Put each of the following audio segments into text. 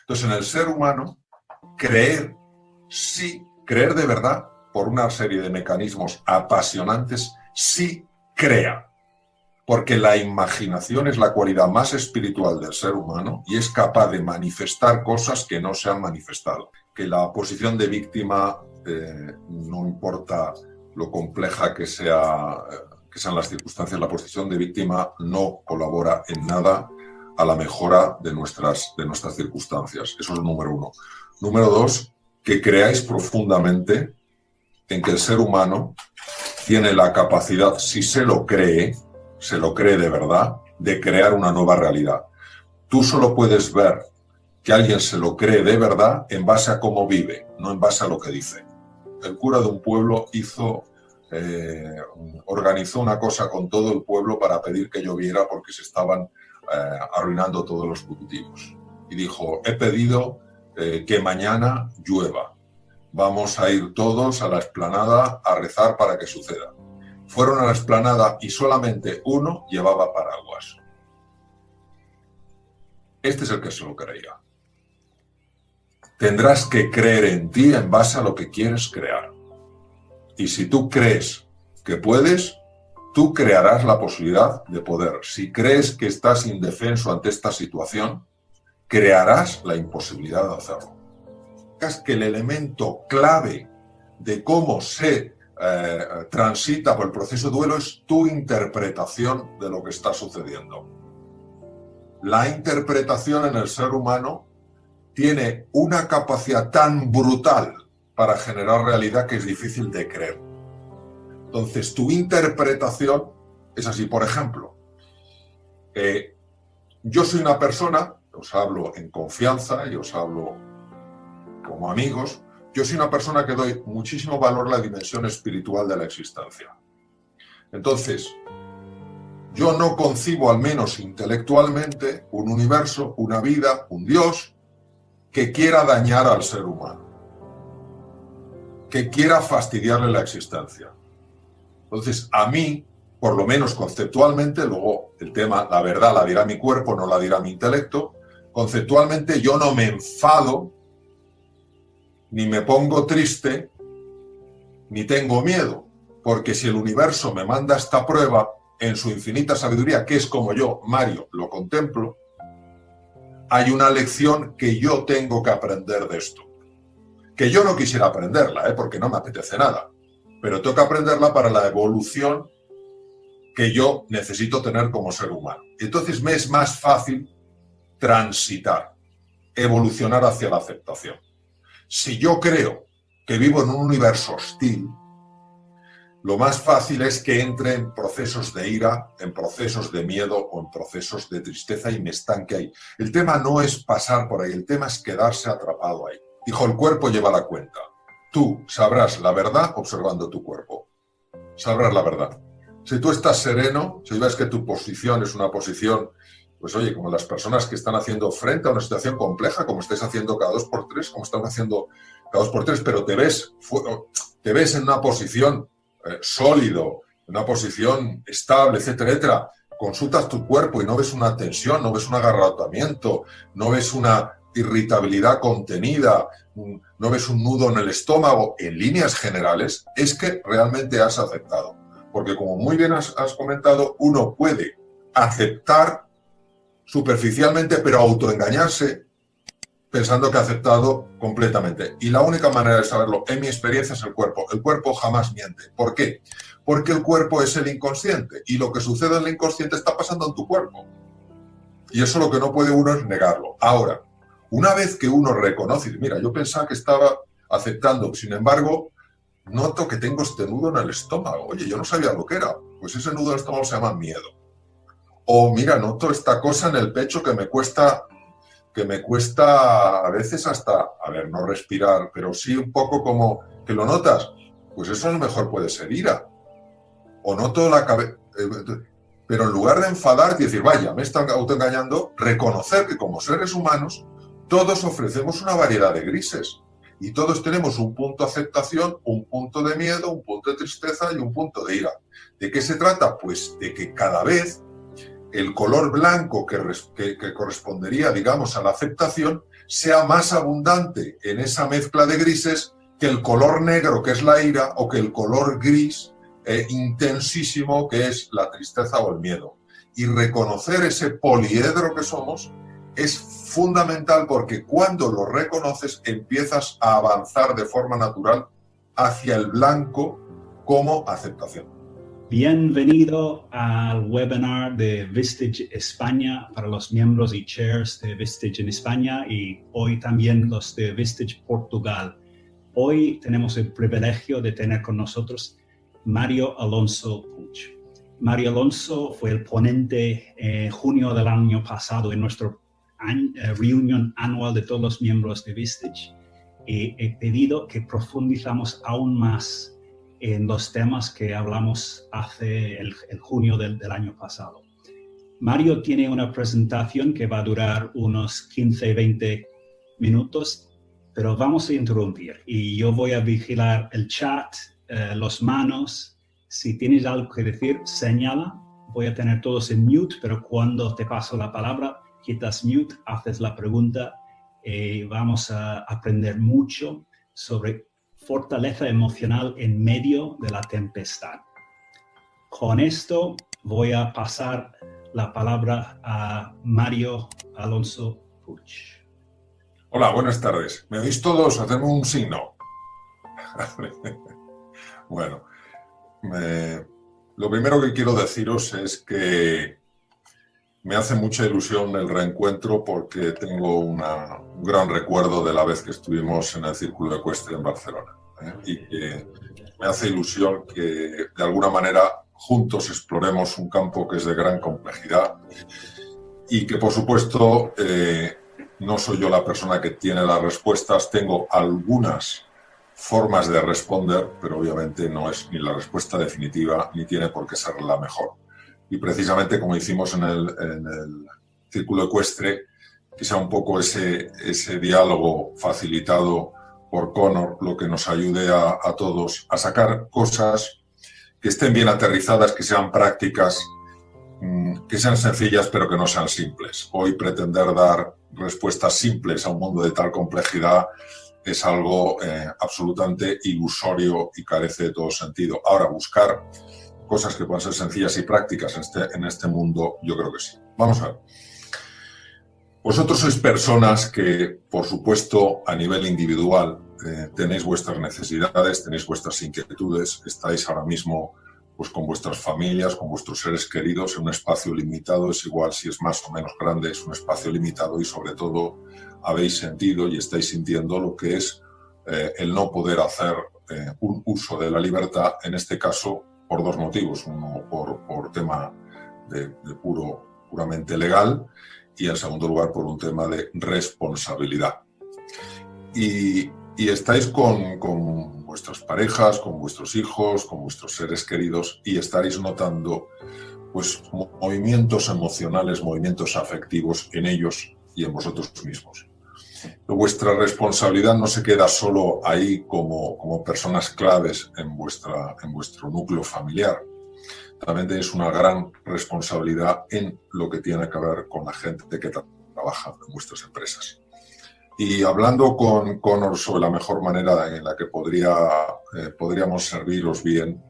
Entonces, en el ser humano, creer, sí, creer de verdad, por una serie de mecanismos apasionantes, sí crea. Porque la imaginación es la cualidad más espiritual del ser humano y es capaz de manifestar cosas que no se han manifestado. Que la posición de víctima, no importa lo compleja que sean las circunstancias, la posición de víctima no colabora en nada a la mejora de nuestras circunstancias. Eso es el número uno. Número dos, que creáis profundamente en que el ser humano tiene la capacidad, si se lo cree de verdad, de crear una nueva realidad. Tú solo puedes ver que alguien se lo cree de verdad en base a cómo vive, no en base a lo que dice. El cura de un pueblo organizó una cosa con todo el pueblo para pedir que lloviera porque se estaban arruinando todos los cultivos. Y dijo, he pedido que mañana llueva. Vamos a ir todos a la explanada a rezar para que suceda. Fueron a la explanada y solamente uno llevaba paraguas. Este es el que se lo creía. Tendrás que creer en ti en base a lo que quieres crear. Y si tú crees que puedes, tú crearás la posibilidad de poder. Si crees que estás indefenso ante esta situación, crearás la imposibilidad de hacerlo. Es que el elemento clave de cómo se transita por el proceso de duelo es tu interpretación de lo que está sucediendo. La interpretación en el ser humano tiene una capacidad tan brutal para generar realidad que es difícil de creer. Entonces, tu interpretación es así. Por ejemplo, yo soy una persona, os hablo en confianza y os hablo como amigos, yo soy una persona que doy muchísimo valor a la dimensión espiritual de la existencia. Entonces, yo no concibo, al menos intelectualmente, un universo, una vida, un Dios que quiera dañar al ser humano, que quiera fastidiarle la existencia. Entonces, a mí, por lo menos conceptualmente, luego el tema, la verdad la dirá mi cuerpo, no la dirá mi intelecto, conceptualmente yo no me enfado, ni me pongo triste, ni tengo miedo, porque si el universo me manda esta prueba en su infinita sabiduría, que es como yo, Mario, lo contemplo, hay una lección que yo tengo que aprender de esto. Que yo no quisiera aprenderla, porque no me apetece nada, pero tengo que aprenderla para la evolución que yo necesito tener como ser humano. Entonces me es más fácil transitar, evolucionar hacia la aceptación. Si yo creo que vivo en un universo hostil, lo más fácil es que entre en procesos de ira, en procesos de miedo o en procesos de tristeza y me estanque ahí. El tema no es pasar por ahí, el tema es quedarse atrapado ahí. Dijo, el cuerpo lleva la cuenta. Tú sabrás la verdad observando tu cuerpo. Sabrás la verdad. Si tú estás sereno, si ves que tu posición es una posición, pues oye, como las personas que están haciendo frente a una situación compleja, como estáis haciendo cada 2x3, como están haciendo cada 2x3, pero te ves en una posición sólido, en una posición estable, etcétera, etcétera. Consultas tu cuerpo y no ves una tensión, no ves un agarrotamiento, no ves una irritabilidad contenida, no ves un nudo en el estómago, en líneas generales, es que realmente has aceptado. Porque como muy bien has comentado, uno puede aceptar superficialmente, pero autoengañarse pensando que ha aceptado completamente. Y la única manera de saberlo, en mi experiencia, es el cuerpo. El cuerpo jamás miente. ¿Por qué? Porque el cuerpo es el inconsciente y lo que sucede en el inconsciente está pasando en tu cuerpo. Y eso lo que no puede uno es negarlo. Ahora, una vez que uno reconoce, mira, yo pensaba que estaba aceptando, sin embargo, noto que tengo este nudo en el estómago. Oye, yo no sabía lo que era. Pues ese nudo en el estómago se llama miedo. O mira, noto esta cosa en el pecho que me cuesta a veces hasta, no respirar, pero sí un poco como que lo notas. Pues eso a lo mejor puede ser ira. O noto la cabeza. Pero en lugar de enfadarte y decir, vaya, me están autoengañando, reconocer que como seres humanos todos ofrecemos una variedad de grises y todos tenemos un punto de aceptación, un punto de miedo, un punto de tristeza y un punto de ira. ¿De qué se trata? Pues de que cada vez el color blanco que correspondería, digamos, a la aceptación, sea más abundante en esa mezcla de grises que el color negro, que es la ira, o que el color gris intensísimo, que es la tristeza o el miedo. Y reconocer ese poliedro que somos es fundamental, porque cuando lo reconoces empiezas a avanzar de forma natural hacia el blanco como aceptación. Bienvenido al webinar de Vistage España para los miembros y chairs de Vistage en España y hoy también los de Vistage Portugal. Hoy tenemos el privilegio de tener con nosotros Mario Alonso Puig. Mario Alonso fue el ponente en junio del año pasado en nuestra reunión anual de todos los miembros de Vistage y he pedido que profundizamos aún más en los temas que hablamos hace el junio del año pasado. Mario tiene una presentación que va a durar unos 15-20 minutos, pero vamos a interrumpir y yo voy a vigilar el chat, las manos. Si tienes algo que decir, señala. Voy a tener todos en mute, pero cuando te paso la palabra, quitas mute, haces la pregunta y vamos a aprender mucho sobre fortaleza emocional en medio de la tempestad. Con esto voy a pasar la palabra a Mario Alonso Puig. Hola, buenas tardes. ¿Me oís todos? Hacemos un signo. Bueno, lo primero que quiero deciros es que me hace mucha ilusión el reencuentro porque tengo un gran recuerdo de la vez que estuvimos en el Círculo Ecuestre en Barcelona. Y que me hace ilusión que de alguna manera juntos exploremos un campo que es de gran complejidad y que por supuesto no soy yo la persona que tiene las respuestas, tengo algunas formas de responder, pero obviamente no es ni la respuesta definitiva ni tiene por qué ser la mejor. Y precisamente como hicimos en el Círculo Ecuestre, que sea un poco ese diálogo facilitado por Connor, lo que nos ayude a todos a sacar cosas que estén bien aterrizadas, que sean prácticas, que sean sencillas, pero que no sean simples. Hoy pretender dar respuestas simples a un mundo de tal complejidad es algo absolutamente ilusorio y carece de todo sentido. Ahora, buscar cosas que puedan ser sencillas y prácticas en este mundo, yo creo que sí. Vamos a ver. Vosotros sois personas que, por supuesto, a nivel individual, tenéis vuestras necesidades, tenéis vuestras inquietudes, estáis ahora mismo pues, con vuestras familias, con vuestros seres queridos en un espacio limitado, es igual si es más o menos grande, es un espacio limitado y sobre todo habéis sentido y estáis sintiendo lo que es el no poder hacer un uso de la libertad, en este caso por dos motivos, uno por tema de puramente legal y en segundo lugar por un tema de responsabilidad. Y estáis con vuestras parejas, con vuestros hijos, con vuestros seres queridos y estaréis notando pues, movimientos emocionales, movimientos afectivos en ellos y en vosotros mismos. Vuestra responsabilidad no se queda solo ahí como personas claves en vuestro núcleo familiar. También tenéis una gran responsabilidad en lo que tiene que ver con la gente que trabaja en vuestras empresas. Y hablando con Connor sobre la mejor manera en la que podríamos serviros bien,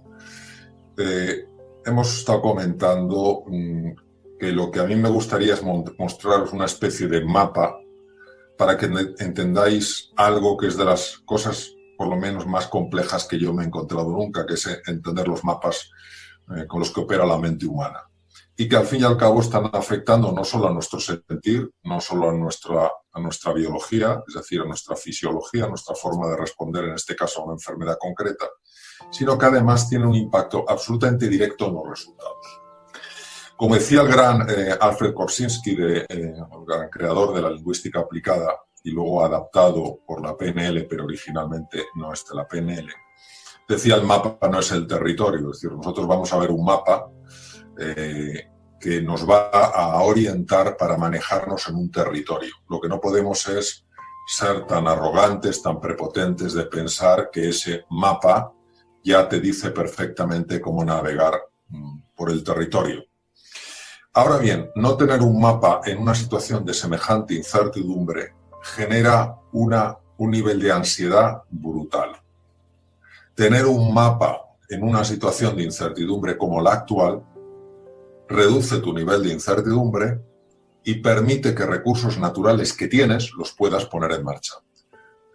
hemos estado comentando que lo que a mí me gustaría es mostraros una especie de mapa para que entendáis algo que es de las cosas, por lo menos, más complejas que yo me he encontrado nunca, que es entender los mapas con los que opera la mente humana. Y que al fin y al cabo están afectando no solo a nuestro sentir, no solo a nuestra biología, es decir, a nuestra fisiología, a nuestra forma de responder, en este caso a una enfermedad concreta, sino que además tiene un impacto absolutamente directo en los resultados. Como decía el gran Alfred Korzybski, el gran creador de la lingüística aplicada y luego adaptado por la PNL, pero originalmente no es de la PNL, decía el mapa no es el territorio, es decir, nosotros vamos a ver un mapa que nos va a orientar para manejarnos en un territorio. Lo que no podemos es ser tan arrogantes, tan prepotentes de pensar que ese mapa ya te dice perfectamente cómo navegar por el territorio. Ahora bien, no tener un mapa en una situación de semejante incertidumbre genera un nivel de ansiedad brutal. Tener un mapa en una situación de incertidumbre como la actual reduce tu nivel de incertidumbre y permite que recursos naturales que tienes los puedas poner en marcha.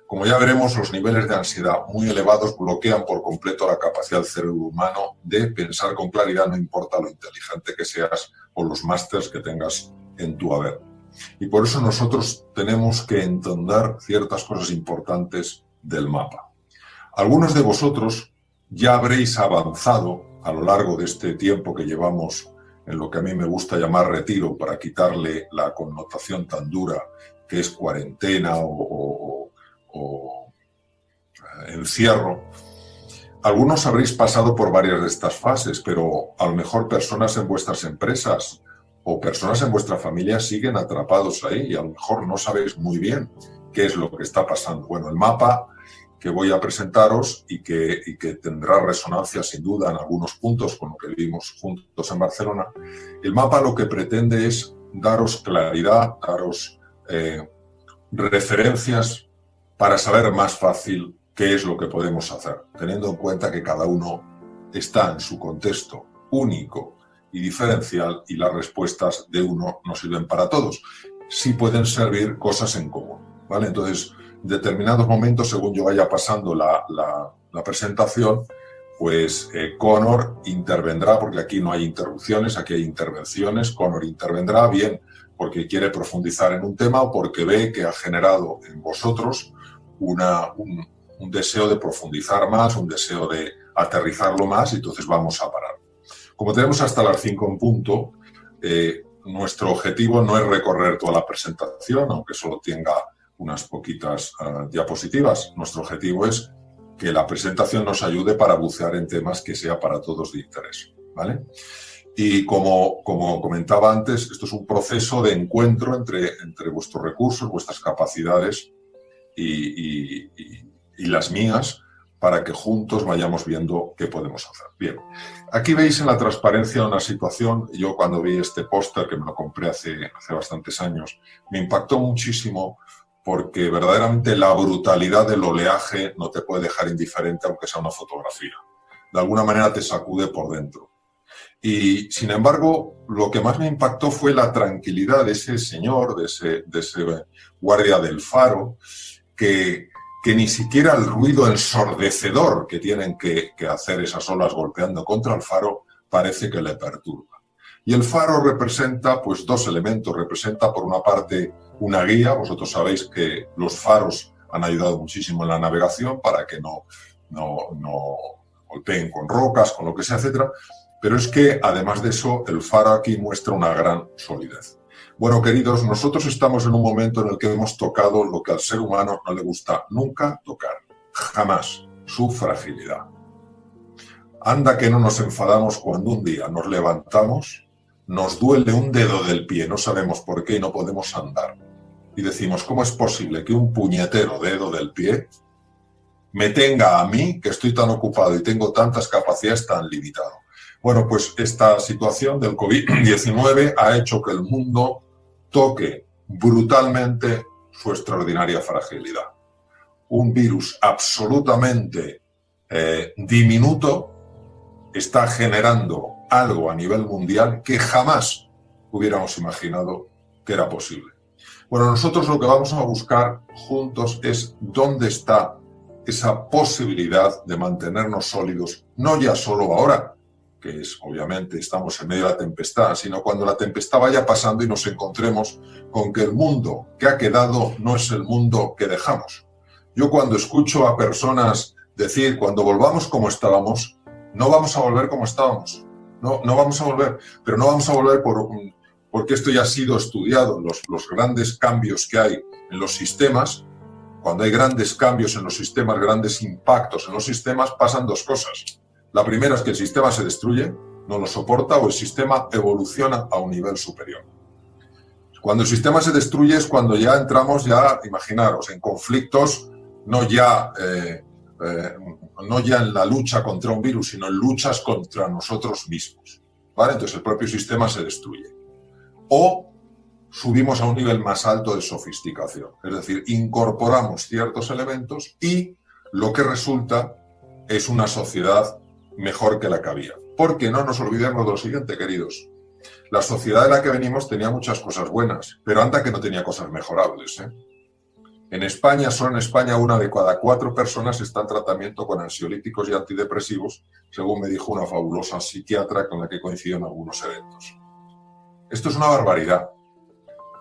Como ya veremos, los niveles de ansiedad muy elevados bloquean por completo la capacidad del cerebro humano de pensar con claridad, no importa lo inteligente que seas o los másters que tengas en tu haber. Y por eso nosotros tenemos que entender ciertas cosas importantes del mapa. Algunos de vosotros ya habréis avanzado a lo largo de este tiempo que llevamos en lo que a mí me gusta llamar retiro, para quitarle la connotación tan dura que es cuarentena o encierro. Algunos habréis pasado por varias de estas fases, pero a lo mejor personas en vuestras empresas o personas en vuestra familia siguen atrapados ahí y a lo mejor no sabéis muy bien qué es lo que está pasando. Bueno, el mapa que voy a presentaros y que tendrá resonancia sin duda en algunos puntos con lo que vimos juntos en Barcelona, el mapa lo que pretende es daros claridad, daros referencias para saber más fácil qué es lo que podemos hacer, teniendo en cuenta que cada uno está en su contexto único y diferencial y las respuestas de uno no sirven para todos. Sí pueden servir cosas en común, ¿vale? Entonces, en determinados momentos, según yo vaya pasando la presentación, pues Connor intervendrá, porque aquí no hay interrupciones, aquí hay intervenciones. Connor intervendrá bien porque quiere profundizar en un tema o porque ve que ha generado en vosotros un deseo de profundizar más, un deseo de aterrizarlo más, y entonces vamos a parar. Como tenemos hasta las 5 en punto, nuestro objetivo no es recorrer toda la presentación, aunque solo tenga unas poquitas diapositivas. Nuestro objetivo es que la presentación nos ayude para bucear en temas que sea para todos de interés, ¿vale? Y como comentaba antes, esto es un proceso de encuentro entre vuestros recursos, vuestras capacidades y las mías, para que juntos vayamos viendo qué podemos hacer. Bien, aquí veis en la transparencia una situación. Yo cuando vi este póster, que me lo compré hace bastantes años, me impactó muchísimo porque verdaderamente la brutalidad del oleaje no te puede dejar indiferente aunque sea una fotografía. De alguna manera te sacude por dentro. Y, sin embargo, lo que más me impactó fue la tranquilidad de ese señor, de ese guardia del faro, que ni siquiera el ruido ensordecedor que tienen que hacer esas olas golpeando contra el faro parece que le perturba. Y el faro representa pues dos elementos. Representa, por una parte, una guía. Vosotros sabéis que los faros han ayudado muchísimo en la navegación para que no golpeen con rocas, con lo que sea, etcétera. Pero es que, además de eso, el faro aquí muestra una gran solidez. Bueno, queridos, nosotros estamos en un momento en el que hemos tocado lo que al ser humano no le gusta nunca tocar, jamás, su fragilidad. Anda que no nos enfadamos cuando un día nos levantamos, nos duele un dedo del pie, no sabemos por qué y no podemos andar. Y decimos, ¿cómo es posible que un puñetero dedo del pie me tenga a mí, que estoy tan ocupado y tengo tantas capacidades, tan limitado? Bueno, pues esta situación del COVID-19 ha hecho que el mundo toque brutalmente su extraordinaria fragilidad. Un virus absolutamente diminuto está generando algo a nivel mundial que jamás hubiéramos imaginado que era posible. Bueno, nosotros lo que vamos a buscar juntos es dónde está esa posibilidad de mantenernos sólidos, no ya solo ahora, que es, obviamente, estamos en medio de la tempestad, sino cuando la tempestad vaya pasando y nos encontremos con que el mundo que ha quedado no es el mundo que dejamos. Yo cuando escucho a personas decir, cuando volvamos como estábamos, no vamos a volver como estábamos, no vamos a volver, pero no vamos a volver porque esto ya ha sido estudiado, los grandes cambios que hay en los sistemas. Cuando hay grandes cambios en los sistemas, grandes impactos en los sistemas, pasan dos cosas. La primera es que el sistema se destruye, no lo soporta, o el sistema evoluciona a un nivel superior. Cuando el sistema se destruye es cuando ya entramos, imaginaros, en conflictos, no ya en la lucha contra un virus, sino en luchas contra nosotros mismos, ¿vale? Entonces el propio sistema se destruye. o subimos a un nivel más alto de sofisticación. Es decir, incorporamos ciertos elementos y lo que resulta es una sociedad mejor que la que había. Porque no nos olvidemos de lo siguiente, queridos. La sociedad de la que venimos tenía muchas cosas buenas, pero anda que no tenía cosas mejorables, ¿eh? En España, solo en España, 1 de cada 4 personas está en tratamiento con ansiolíticos y antidepresivos, según me dijo una fabulosa psiquiatra con la que coincido en algunos eventos. Esto es una barbaridad.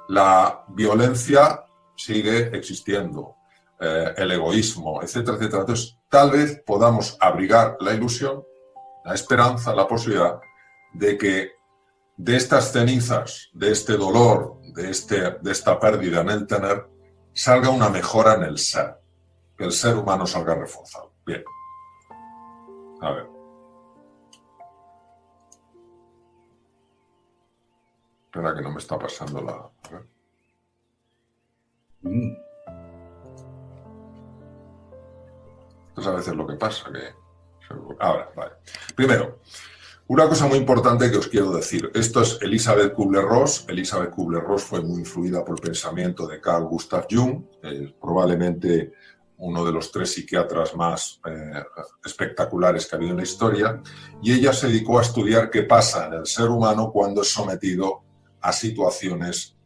La violencia sigue existiendo, el egoísmo, etcétera, etcétera. Entonces, tal vez podamos abrigar la ilusión, la esperanza, la posibilidad de que de estas cenizas, de este dolor, de esta pérdida en el tener, salga una mejora en el ser, que el ser humano salga reforzado. Bien. A ver. Espera que no me está pasando la... A ver. Esto es a veces lo que pasa, que... Ahora, vale. Primero, una cosa muy importante que os quiero decir. Esto es Elisabeth Kubler-Ross. Elisabeth Kubler-Ross fue muy influida por el pensamiento de Carl Gustav Jung, probablemente uno de los 3 psiquiatras más espectaculares que ha habido en la historia, y ella se dedicó a estudiar qué pasa en el ser humano cuando es sometido a situaciones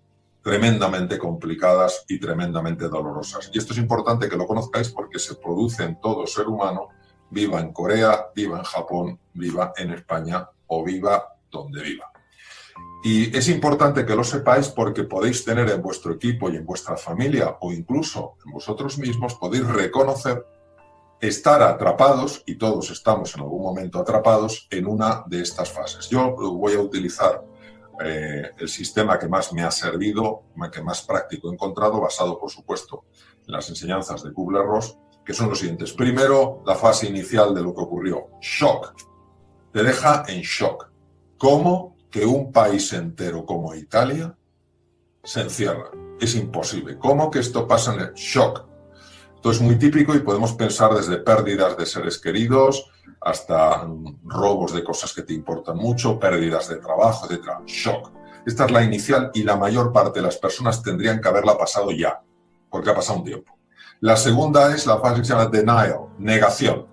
tremendamente complicadas y tremendamente dolorosas. Y esto es importante que lo conozcáis porque se produce en todo ser humano, viva en Corea, viva en Japón, viva en España o viva donde viva. Y es importante que lo sepáis porque podéis tener en vuestro equipo y en vuestra familia o incluso en vosotros mismos, podéis reconocer estar atrapados, y todos estamos en algún momento atrapados, en una de estas fases. Yo voy a utilizar el sistema que más me ha servido, que más práctico he encontrado, basado, por supuesto, en las enseñanzas de Kubler-Ross, que son los siguientes. Primero, la fase inicial de lo que ocurrió. Shock. Te deja en shock. ¿Cómo que un país entero como Italia se encierra? Es imposible. ¿Cómo que esto pasa en el shock? Esto es muy típico y podemos pensar desde pérdidas de seres queridos hasta robos de cosas que te importan mucho, pérdidas de trabajo, etc. Shock. Esta es la inicial y la mayor parte de las personas tendrían que haberla pasado ya, porque ha pasado un tiempo. La segunda es la fase que se llama denial, negación.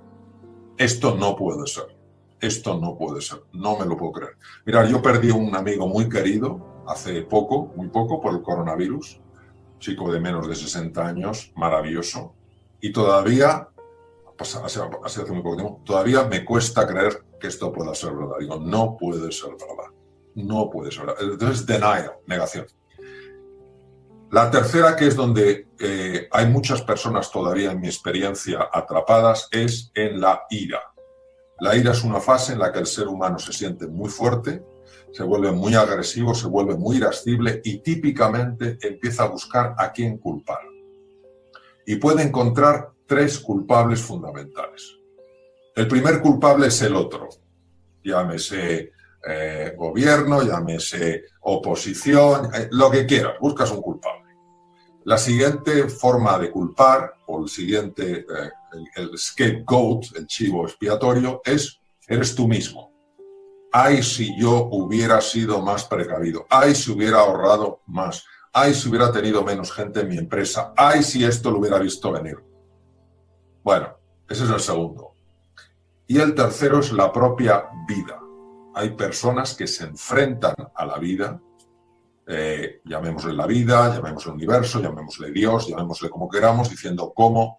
Esto no puede ser. Esto no puede ser. No me lo puedo creer. Mirad, yo perdí un amigo muy querido hace poco, muy poco, por el coronavirus. Un chico de menos de 60 años, maravilloso. Y todavía, hace muy poco tiempo, todavía me cuesta creer que esto pueda ser verdad. Digo, no puede ser verdad. No puede ser verdad. Entonces, denial, negación. La tercera, que es donde hay muchas personas todavía en mi experiencia atrapadas, es en la ira. La ira es una fase en la que el ser humano se siente muy fuerte, se vuelve muy agresivo, se vuelve muy irascible y típicamente empieza a buscar a quién culpar. Y puede encontrar 3 culpables fundamentales. El primer culpable es el otro, llámese gobierno, llámese oposición, lo que quieras, buscas un culpable. La siguiente forma de culpar, o el siguiente, el scapegoat, el chivo expiatorio, eres tú mismo. Ay, si yo hubiera sido más precavido. Ay, si hubiera ahorrado más. Ay, si hubiera tenido menos gente en mi empresa. Ay, si esto lo hubiera visto venir. Bueno, ese es el segundo. Y el tercero es la propia vida. Hay personas que se enfrentan a la vida, llamémosle la vida, llamémosle universo, llamémosle Dios, llamémosle como queramos, diciendo cómo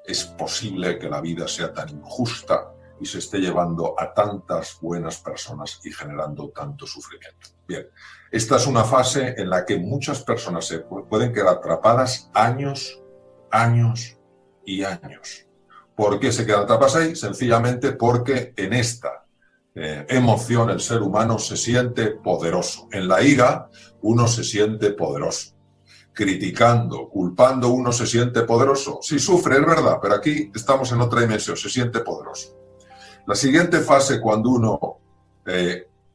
es posible que la vida sea tan injusta y se esté llevando a tantas buenas personas y generando tanto sufrimiento. Bien, esta es una fase en la que muchas personas se pueden quedar atrapadas años, años y años. ¿Por qué se quedan atrapadas ahí? Sencillamente porque en esta emoción el ser humano se siente poderoso. En la ira uno se siente poderoso. Criticando, culpando, uno se siente poderoso. Sí sufre, es verdad, pero aquí estamos en otra dimensión, se siente poderoso. La siguiente fase, cuando uno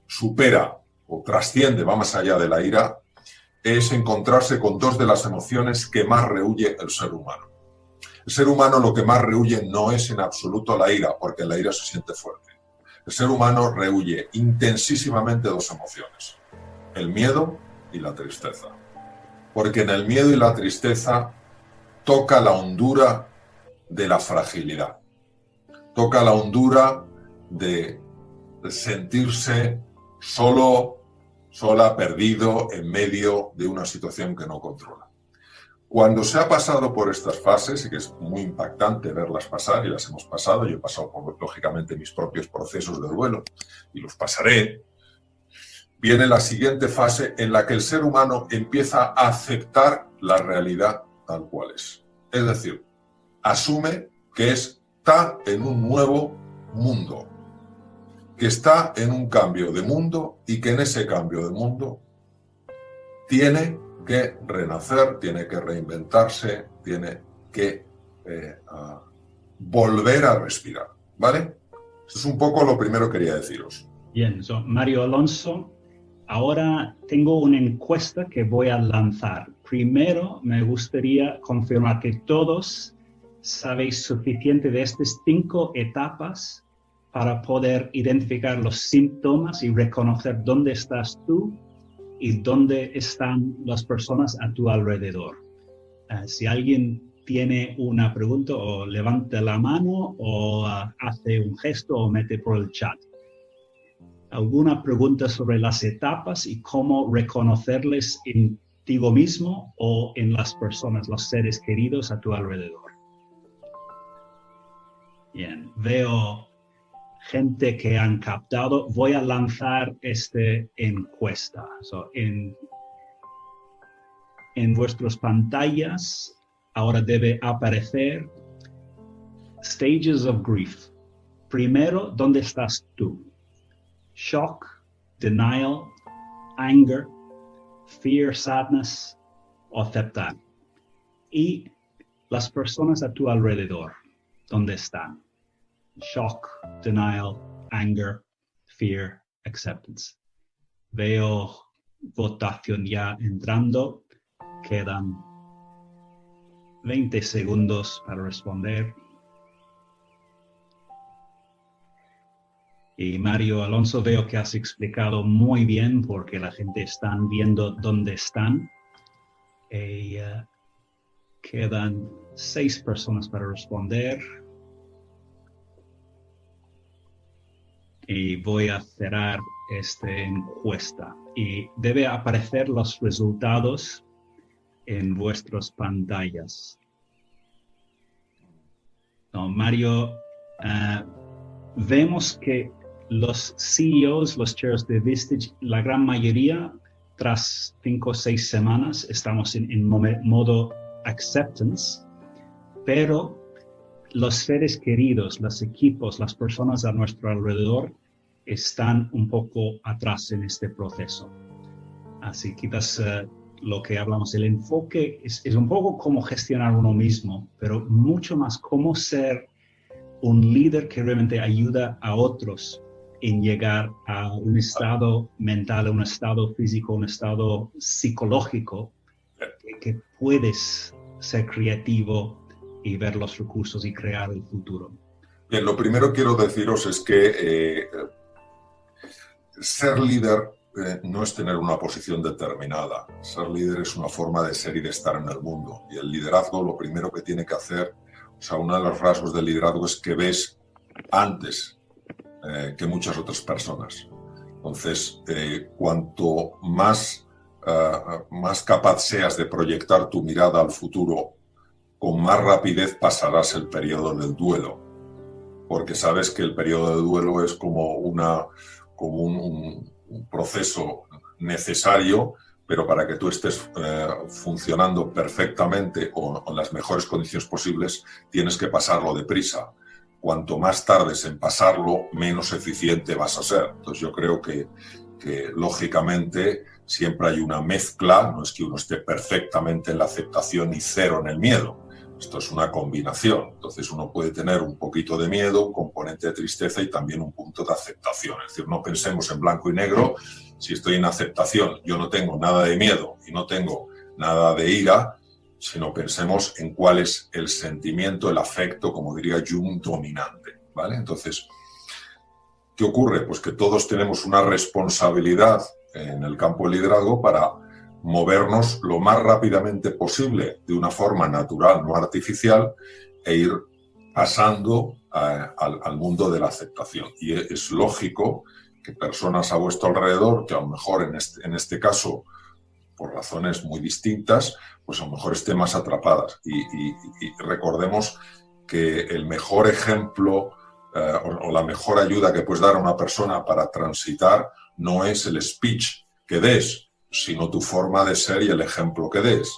supera o trasciende, va más allá de la ira, es encontrarse con 2 de las emociones que más rehúye el ser humano. El ser humano lo que más rehúye no es en absoluto la ira, porque en la ira se siente fuerte. El ser humano rehúye intensísimamente 2 emociones, el miedo y la tristeza. Porque en el miedo y la tristeza toca la hondura de la fragilidad. Toca la hondura de sentirse solo, sola, perdido en medio de una situación que no controla. Cuando se ha pasado por estas fases, y que es muy impactante verlas pasar, y las hemos pasado, yo he pasado por, lógicamente, mis propios procesos de duelo, y los pasaré, viene la siguiente fase en la que el ser humano empieza a aceptar la realidad tal cual es. Es decir, asume que está en un nuevo mundo, que está en un cambio de mundo y que en ese cambio de mundo tiene que renacer, tiene que reinventarse, tiene que volver a respirar, ¿vale? Eso es un poco lo primero que quería deciros. Bien, Mario Alonso, ahora tengo una encuesta que voy a lanzar. Primero, me gustaría confirmar que todos sabéis suficiente de estas 5 etapas para poder identificar los síntomas y reconocer dónde estás tú y dónde están las personas a tu alrededor. Si alguien tiene una pregunta, o levanta la mano, o hace un gesto, o mete por el chat. ¿Alguna pregunta sobre las etapas y cómo reconocerles en ti mismo o en las personas, los seres queridos a tu alrededor? Bien, veo gente que han captado. Voy a lanzar esta encuesta. En vuestras pantallas ahora debe aparecer Stages of Grief. Primero, ¿dónde estás tú? Shock, denial, anger, fear, sadness o aceptar. Y las personas a tu alrededor, ¿dónde están? Shock, denial, anger, fear, acceptance. Veo votación ya entrando. Quedan 20 segundos para responder. Y Mario Alonso, veo que has explicado muy bien porque la gente está viendo dónde están. Quedan 6 personas para responder. Y voy a cerrar esta encuesta. Y debe aparecer los resultados en vuestras pantallas. Mario, vemos que los CEOs, los chairs de Vistage, la gran mayoría, tras 5 o 6 semanas, estamos en modo acceptance, pero los seres queridos, los equipos, las personas a nuestro alrededor están un poco atrás en este proceso. Así quizás lo que hablamos, el enfoque es un poco cómo gestionar uno mismo, pero mucho más cómo ser un líder que realmente ayuda a otros en llegar a un estado mental, a un estado físico, un estado psicológico, que puedes ser creativo y ver los recursos y crear el futuro. Bien, lo primero que quiero deciros es que ser líder no es tener una posición determinada. Ser líder es una forma de ser y de estar en el mundo. Y el liderazgo, lo primero que tiene que hacer, uno de los rasgos del liderazgo es que ves antes que muchas otras personas. Entonces, cuanto más capaz seas de proyectar tu mirada al futuro, con más rapidez pasarás el periodo del duelo. Porque sabes que el periodo de duelo es como un proceso necesario, pero para que tú estés funcionando perfectamente o en las mejores condiciones posibles, tienes que pasarlo deprisa. Cuanto más tardes en pasarlo, menos eficiente vas a ser. Entonces yo creo que lógicamente siempre hay una mezcla, no es que uno esté perfectamente en la aceptación y cero en el miedo. Esto es una combinación. Entonces uno puede tener un poquito de miedo, un componente de tristeza y también un punto de aceptación. Es decir, no pensemos en blanco y negro. Si estoy en aceptación, yo no tengo nada de miedo y no tengo nada de ira, sino pensemos en cuál es el sentimiento, el afecto, como diría Jung, dominante, ¿vale? Entonces, ¿qué ocurre? Pues que todos tenemos una responsabilidad en el campo del liderazgo para movernos lo más rápidamente posible de una forma natural, no artificial, e ir pasando al mundo de la aceptación. Y es lógico que personas a vuestro alrededor, que a lo mejor en este caso, por razones muy distintas, pues a lo mejor estén más atrapadas. Y recordemos que el mejor ejemplo o la mejor ayuda que puedes dar a una persona para transitar no es el speech que des, sino tu forma de ser y el ejemplo que des.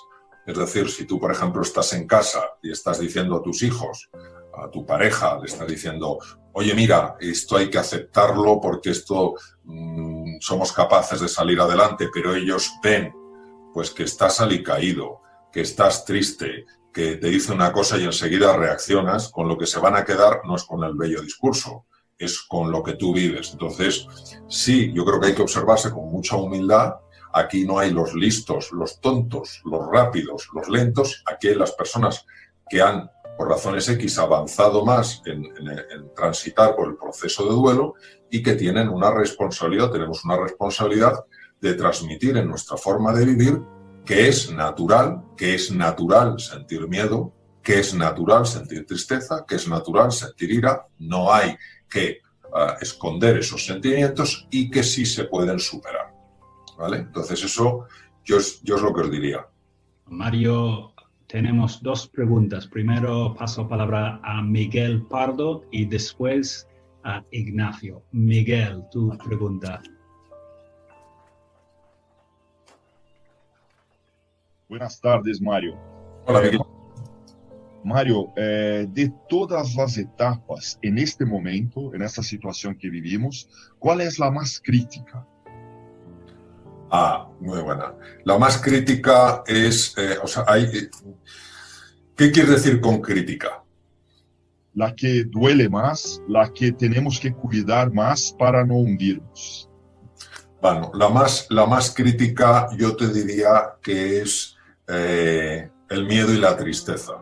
Es decir, si tú, por ejemplo, estás en casa y estás diciendo a tus hijos, a tu pareja, le estás diciendo, oye, mira, esto hay que aceptarlo porque esto somos capaces de salir adelante, pero ellos ven pues que estás alicaído, que estás triste, que te dice una cosa y enseguida reaccionas, con lo que se van a quedar no es con el bello discurso, es con lo que tú vives. Entonces, sí, yo creo que hay que observarse con mucha humildad. Aquí no hay los listos, los tontos, los rápidos, los lentos. Aquí hay las personas que han, por razones X, avanzado más en transitar por el proceso de duelo y que tienen una responsabilidad, tenemos una responsabilidad de transmitir en nuestra forma de vivir que es natural sentir miedo, que es natural sentir tristeza, que es natural sentir ira. No hay que esconder esos sentimientos y que sí se pueden superar. ¿Vale? Entonces eso yo es lo que os diría. Mario, tenemos dos preguntas. Primero paso palabra a Miguel Pardo y después a Ignacio. Miguel, tu pregunta. Buenas tardes, Mario. Hola, Miguel. Mario, de todas las etapas en este momento, en esta situación que vivimos, ¿cuál es la más crítica? Muy buena. La más crítica es, ¿qué quieres decir con crítica? La que duele más, la que tenemos que cuidar más para no hundirnos. Bueno, la más crítica yo te diría que es el miedo y la tristeza.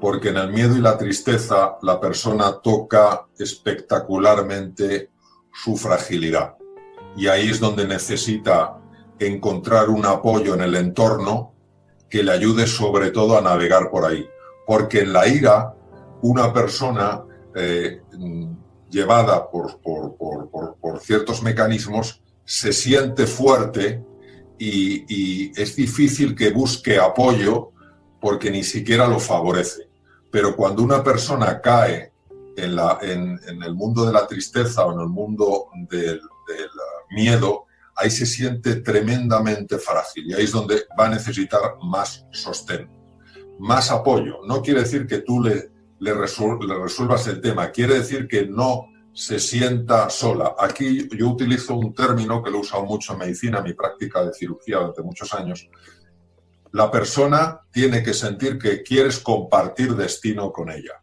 Porque en el miedo y la tristeza la persona toca espectacularmente su fragilidad. Y ahí es donde necesita encontrar un apoyo en el entorno que le ayude sobre todo a navegar por ahí. Porque en la ira, una persona llevada por ciertos mecanismos se siente fuerte y es difícil que busque apoyo porque ni siquiera lo favorece. Pero cuando una persona cae en el mundo de la tristeza o en el mundo del miedo, ahí se siente tremendamente frágil y ahí es donde va a necesitar más sostén, más apoyo. No quiere decir que tú le resuelvas el tema, quiere decir que no se sienta sola. Aquí yo utilizo un término que lo he usado mucho en medicina, en mi práctica de cirugía durante muchos años. La persona tiene que sentir que quieres compartir destino con ella.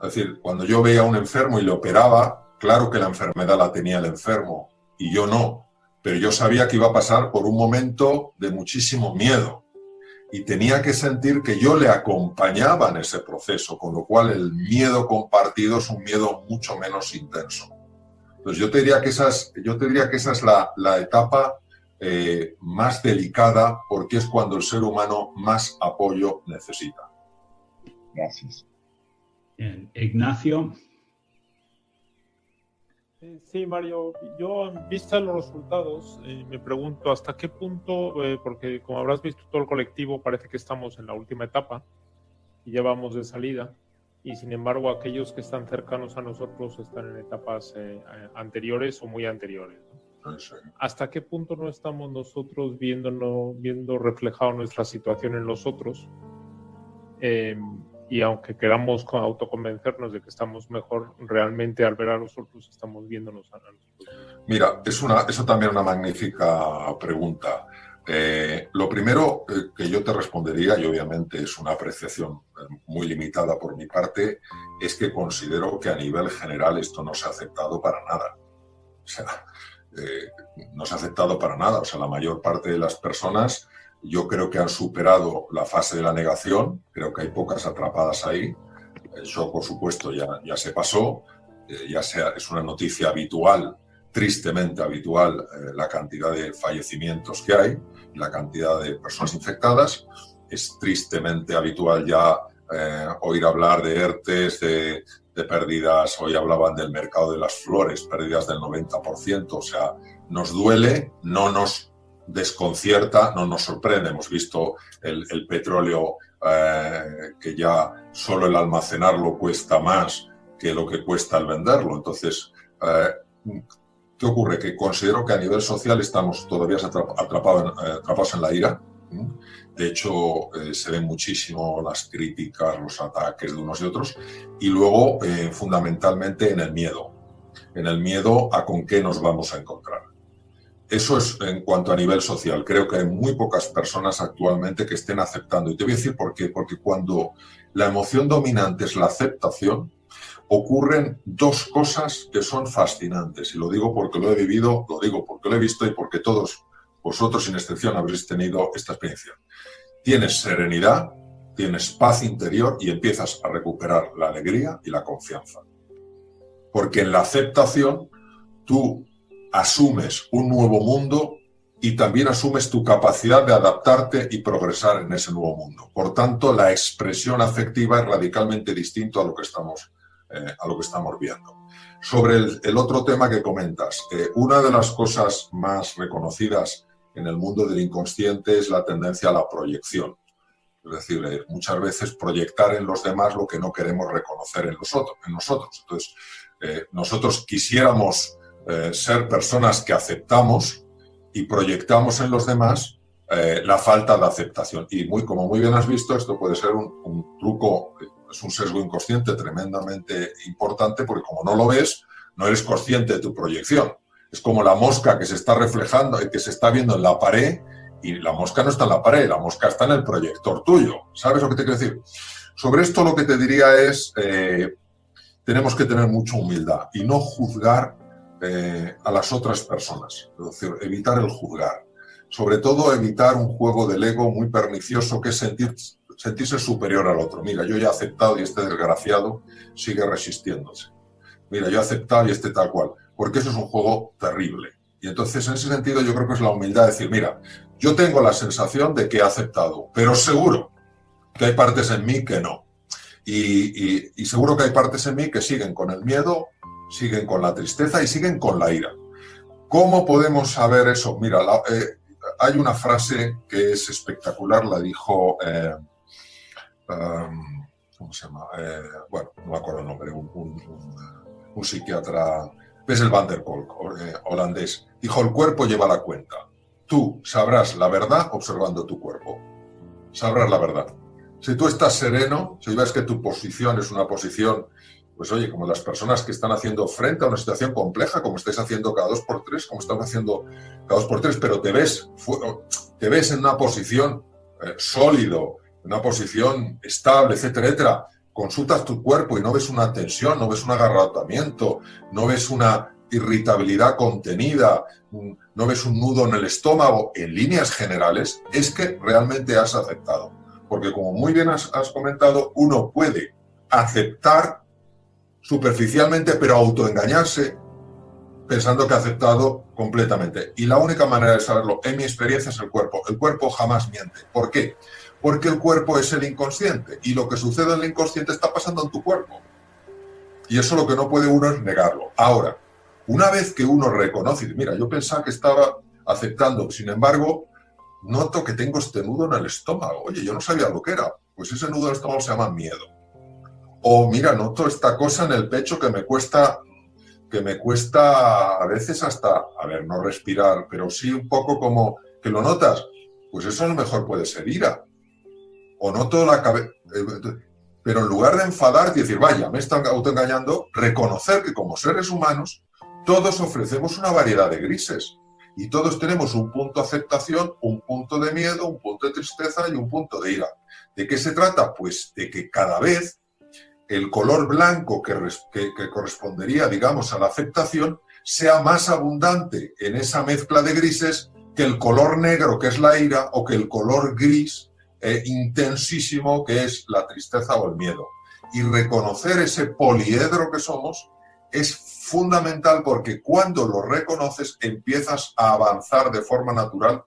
Es decir, cuando yo veía a un enfermo y le operaba, claro que la enfermedad la tenía el enfermo y yo no, pero yo sabía que iba a pasar por un momento de muchísimo miedo y tenía que sentir que yo le acompañaba en ese proceso, con lo cual el miedo compartido es un miedo mucho menos intenso. Entonces yo te diría que esa es la etapa más delicada porque es cuando el ser humano más apoyo necesita. Gracias. Bien. Ignacio. Sí, Mario, yo en vista de los resultados me pregunto hasta qué punto, porque como habrás visto todo el colectivo parece que estamos en la última etapa y ya vamos de salida y sin embargo aquellos que están cercanos a nosotros están en etapas anteriores o muy anteriores, ¿no? Sí. ¿Hasta qué punto no estamos nosotros viendo reflejado nuestra situación en los otros? Y aunque queramos autoconvencernos de que estamos mejor, realmente al ver a los otros estamos viéndonos a nosotros. Mira, eso también es una magnífica pregunta. Lo primero que yo te respondería, y obviamente es una apreciación muy limitada por mi parte, es que considero que a nivel general esto no se ha aceptado para nada. O sea, no se ha aceptado para nada. O sea, la mayor parte de las personas yo creo que han superado la fase de la negación, creo que hay pocas atrapadas ahí. El shock, por supuesto, ya se pasó, es una noticia habitual tristemente habitual la cantidad de fallecimientos que hay, la cantidad de personas infectadas. Es tristemente habitual ya oír hablar de ERTEs, de pérdidas. Hoy hablaban del mercado de las flores, pérdidas del 90%. O sea, nos duele, no nos desconcierta, no nos sorprende. Hemos visto el petróleo que ya solo el almacenarlo cuesta más que lo que cuesta el venderlo. Entonces, ¿qué ocurre? Que considero que a nivel social estamos todavía atrapados en la ira. De hecho, se ven muchísimo las críticas, los ataques de unos y otros, y luego fundamentalmente en el miedo a con qué nos vamos a encontrar. Eso es en cuanto a nivel social. Creo que hay muy pocas personas actualmente que estén aceptando. Y te voy a decir por qué. Porque cuando la emoción dominante es la aceptación, ocurren dos cosas que son fascinantes. Y lo digo porque lo he vivido, lo digo porque lo he visto y porque todos vosotros, sin excepción, habréis tenido esta experiencia. Tienes serenidad, tienes paz interior y empiezas a recuperar la alegría y la confianza. Porque en la aceptación tú asumes un nuevo mundo y también asumes tu capacidad de adaptarte y progresar en ese nuevo mundo. Por tanto, la expresión afectiva es radicalmente distinto a lo que estamos viendo. Sobre el otro tema que comentas, una de las cosas más reconocidas en el mundo del inconsciente es la tendencia a la proyección. Es decir, muchas veces proyectar en los demás lo que no queremos reconocer en nosotros. Entonces, nosotros quisiéramos ser personas que aceptamos y proyectamos en los demás la falta de aceptación. Y como muy bien has visto, esto puede ser un truco, es un sesgo inconsciente tremendamente importante, porque como no lo ves, no eres consciente de tu proyección. Es como la mosca que se está reflejando y que se está viendo en la pared, y la mosca no está en la pared, la mosca está en el proyector tuyo. ¿Sabes lo que te quiero decir? Sobre esto lo que te diría es, tenemos que tener mucha humildad y no juzgar a las otras personas. Es decir, evitar el juzgar. Sobre todo evitar un juego del ego muy pernicioso que es sentirse superior al otro. Mira, yo ya he aceptado y este desgraciado sigue resistiéndose. Mira, yo he aceptado y este tal cual. Porque eso es un juego terrible. Y entonces, en ese sentido, yo creo que es la humildad de decir, mira, yo tengo la sensación de que he aceptado, pero seguro que hay partes en mí que no. Y seguro que hay partes en mí que siguen con el miedo, siguen con la tristeza y siguen con la ira. ¿Cómo podemos saber eso? Mira, hay una frase que es espectacular, la dijo, ¿cómo se llama? Bueno, no me acuerdo el nombre, un psiquiatra, Bessel van der Kolk, holandés, dijo, el cuerpo lleva la cuenta. Tú sabrás la verdad observando tu cuerpo. Sabrás la verdad. Si tú estás sereno, si ves que tu posición es una posición, pues oye, como las personas que están haciendo frente a una situación compleja, como estáis haciendo cada 2x3, como estamos haciendo cada 2x3, pero te ves en una posición sólido, en una posición estable, etcétera, etcétera. Consultas tu cuerpo y no ves una tensión, no ves un agarrotamiento, no ves una irritabilidad contenida, no ves un nudo en el estómago, en líneas generales, es que realmente has aceptado. Porque como muy bien has comentado, uno puede aceptar superficialmente, pero autoengañarse pensando que ha aceptado completamente. Y la única manera de saberlo, en mi experiencia, es el cuerpo. El cuerpo jamás miente. ¿Por qué? Porque el cuerpo es el inconsciente y lo que sucede en el inconsciente está pasando en tu cuerpo. Y eso lo que no puede uno es negarlo. Ahora, una vez que uno reconoce, mira, yo pensaba que estaba aceptando, sin embargo, noto que tengo este nudo en el estómago. Oye, yo no sabía lo que era. Pues ese nudo en el estómago se llama miedo. O mira, noto esta cosa en el pecho que me cuesta a veces hasta, no respirar, pero sí un poco como que lo notas. Pues eso a lo mejor puede ser ira. O noto la cabeza. Pero en lugar de enfadarte y decir, vaya, me están autoengañando, reconocer que como seres humanos todos ofrecemos una variedad de grises. Y todos tenemos un punto de aceptación, un punto de miedo, un punto de tristeza y un punto de ira. ¿De qué se trata? Pues de que cada vez el color blanco que correspondería, digamos, a la aceptación sea más abundante en esa mezcla de grises que el color negro, que es la ira, o que el color gris intensísimo, que es la tristeza o el miedo. Y reconocer ese poliedro que somos es fundamental porque cuando lo reconoces empiezas a avanzar de forma natural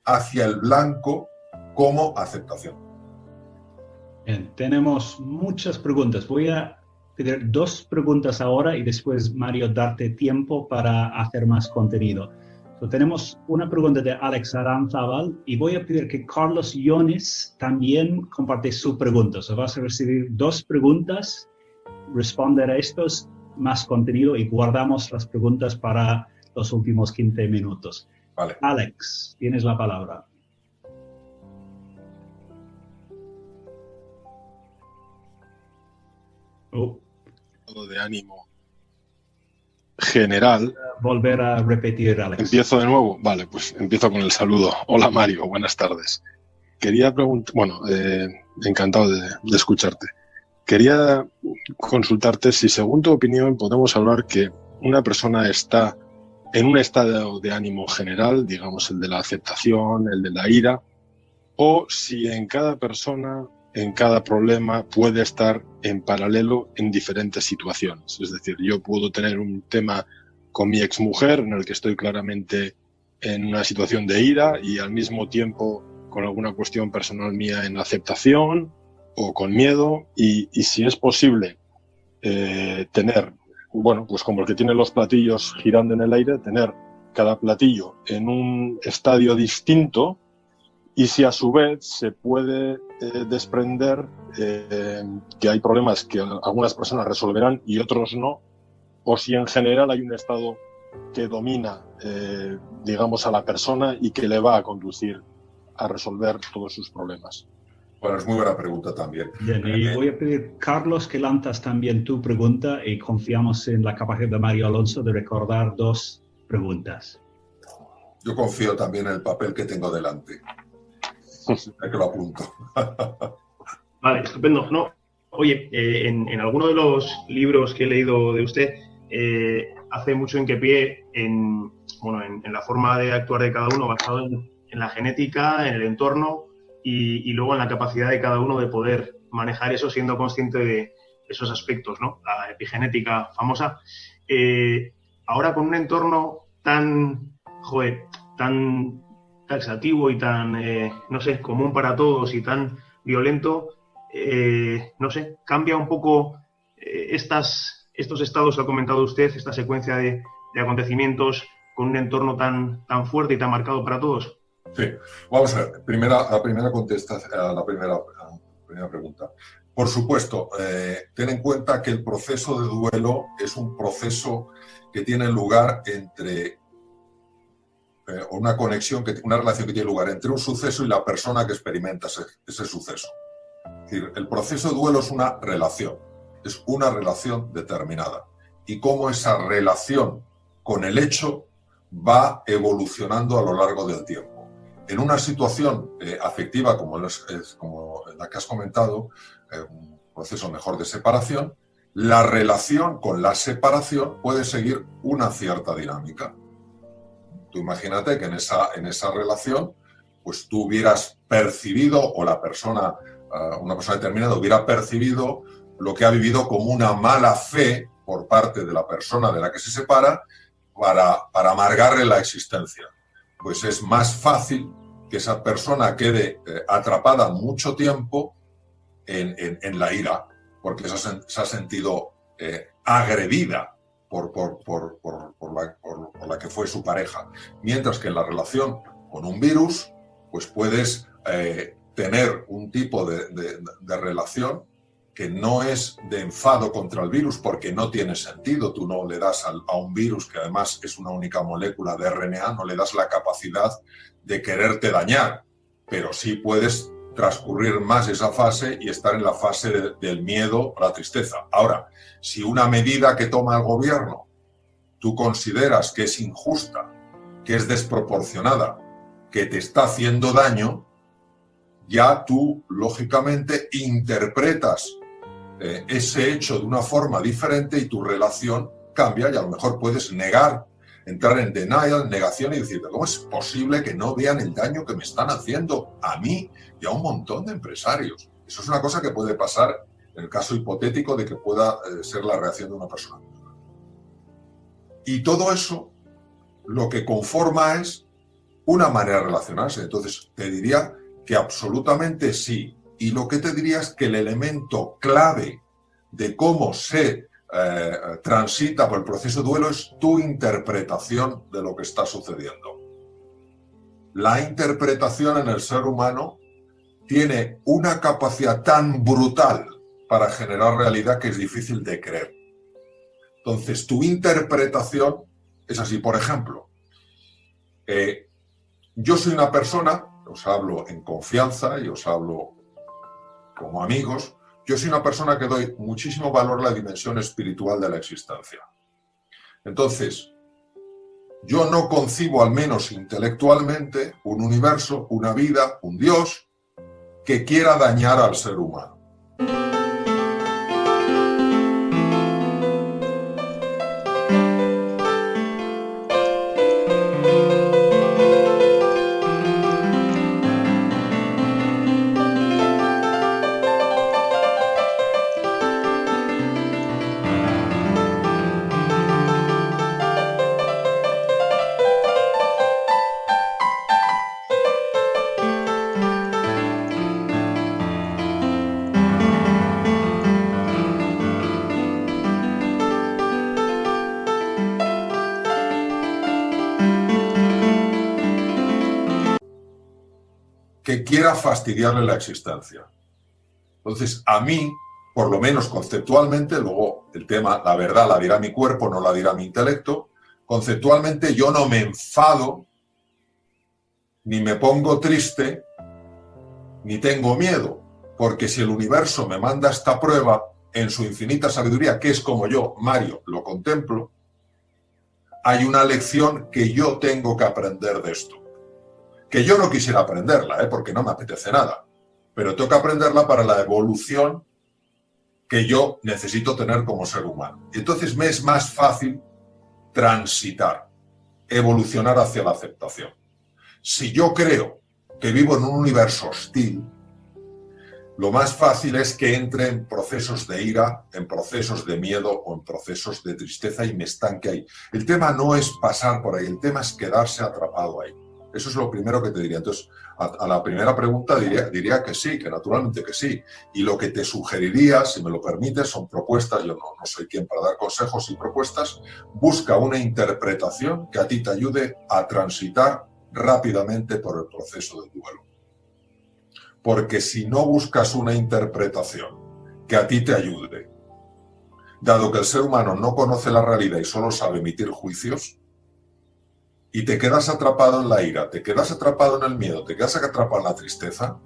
hacia el blanco como aceptación. Bien, tenemos muchas preguntas. Voy a pedir 2 preguntas ahora y después, Mario, darte tiempo para hacer más contenido. Tenemos una pregunta de Alex Aranzábal y voy a pedir que Carlos Iones también comparte su pregunta. Vas a recibir 2 preguntas, responder a estos, más contenido y guardamos las preguntas para los últimos 15 minutos. Vale. Alex, tienes la palabra. De ánimo general. Volver a repetir, Alex. ¿Empiezo de nuevo? Vale, pues empiezo con el saludo. Hola, Mario, buenas tardes. Quería preguntar, encantado de escucharte. Quería consultarte si, según tu opinión, podemos hablar que una persona está en un estado de ánimo general, digamos el de la aceptación, el de la ira, o si en cada persona, en cada problema, puede estar en paralelo en diferentes situaciones. Es decir, yo puedo tener un tema con mi exmujer en el que estoy claramente en una situación de ira y al mismo tiempo con alguna cuestión personal mía en aceptación o con miedo, y si es posible tener, pues como el que tiene los platillos girando en el aire, tener cada platillo en un estadio distinto, y si a su vez se puede desprender que hay problemas que algunas personas resolverán y otros no, o si en general hay un estado que domina, digamos, a la persona y que le va a conducir a resolver todos sus problemas. Bueno, es muy buena pregunta también. Bien, y voy a pedir, Carlos, que lanzas también tu pregunta y confiamos en la capacidad de Mario Alonso de recordar 2 preguntas. Yo confío también en el papel que tengo delante. Que lo apunto. Vale, estupendo. No, oye, en alguno de los libros que he leído de usted hace mucho hincapié en la forma de actuar de cada uno basado en la genética, en el entorno y luego en la capacidad de cada uno de poder manejar eso siendo consciente de esos aspectos, ¿no? La epigenética famosa. Ahora con un entorno tan taxativo y tan, común para todos y tan violento, cambia un poco estos estados que ha comentado usted, esta secuencia de acontecimientos con un entorno tan fuerte y tan marcado para todos. Sí, vamos a ver. La primera contestación a la primera pregunta. Por supuesto, ten en cuenta que el proceso de duelo es un proceso que tiene lugar entre una relación que tiene lugar entre un suceso y la persona que experimenta ese suceso. Es decir, el proceso de duelo es una relación determinada. Y cómo esa relación con el hecho va evolucionando a lo largo del tiempo. En una situación afectiva como la que has comentado, un proceso mejor de separación, la relación con la separación puede seguir una cierta dinámica. Tú imagínate que en esa relación, pues tú hubieras percibido, o una persona determinada hubiera percibido lo que ha vivido como una mala fe por parte de la persona de la que se separa para amargarle la existencia. Pues es más fácil que esa persona quede atrapada mucho tiempo en la ira, porque se ha sentido agredida por la que fue su pareja. Mientras que en la relación con un virus, pues puedes tener un tipo de relación que no es de enfado contra el virus, porque no tiene sentido. Tú no le das a un virus, que además es una única molécula de RNA, no le das la capacidad de quererte dañar, pero sí puedes transcurrir más esa fase y estar en la fase del miedo o la tristeza. Ahora, si una medida que toma el gobierno tú consideras que es injusta, que es desproporcionada, que te está haciendo daño, ya tú, lógicamente, interpretas ese hecho de una forma diferente y tu relación cambia, y a lo mejor puedes entrar en denial, negación, y decir, ¿cómo es posible que no vean el daño que me están haciendo a mí y a un montón de empresarios? Eso es una cosa que puede pasar en el caso hipotético de que pueda ser la reacción de una persona. Y todo eso lo que conforma es una manera de relacionarse. Entonces, te diría que absolutamente sí. Y lo que te diría es que el elemento clave de cómo se transita por el proceso de duelo es tu interpretación de lo que está sucediendo. La interpretación en el ser humano tiene una capacidad tan brutal para generar realidad que es difícil de creer. Entonces, tu interpretación es así. Por ejemplo, yo soy una persona, os hablo en confianza y os hablo como amigos, yo soy una persona que doy muchísimo valor a la dimensión espiritual de la existencia. Entonces, yo no concibo, al menos intelectualmente, un universo, una vida, un Dios que quiera dañar al ser humano. Que quiera fastidiarle la existencia. Entonces, a mí, por lo menos conceptualmente, luego el tema, la verdad la dirá mi cuerpo, no la dirá mi intelecto, conceptualmente yo no me enfado, ni me pongo triste, ni tengo miedo, porque si el universo me manda esta prueba en su infinita sabiduría, que es como yo, Mario, lo contemplo, hay una lección que yo tengo que aprender de esto. Que yo no quisiera aprenderla, porque no me apetece nada, pero tengo que aprenderla para la evolución que yo necesito tener como ser humano. Y entonces me es más fácil transitar, evolucionar hacia la aceptación. Si yo creo que vivo en un universo hostil, lo más fácil es que entre en procesos de ira, en procesos de miedo o en procesos de tristeza y me estanque ahí. El tema no es pasar por ahí, el tema es quedarse atrapado ahí. Eso es lo primero que te diría. Entonces, a la primera pregunta diría que sí, que naturalmente que sí. Y lo que te sugeriría, si me lo permites, son propuestas. Yo no soy quien para dar consejos y propuestas. Busca una interpretación que a ti te ayude a transitar rápidamente por el proceso del duelo. Porque si no buscas una interpretación que a ti te ayude, dado que el ser humano no conoce la realidad y solo sabe emitir juicios, y te quedas atrapado en la ira, te quedas atrapado en el miedo, te quedas atrapado en la tristeza,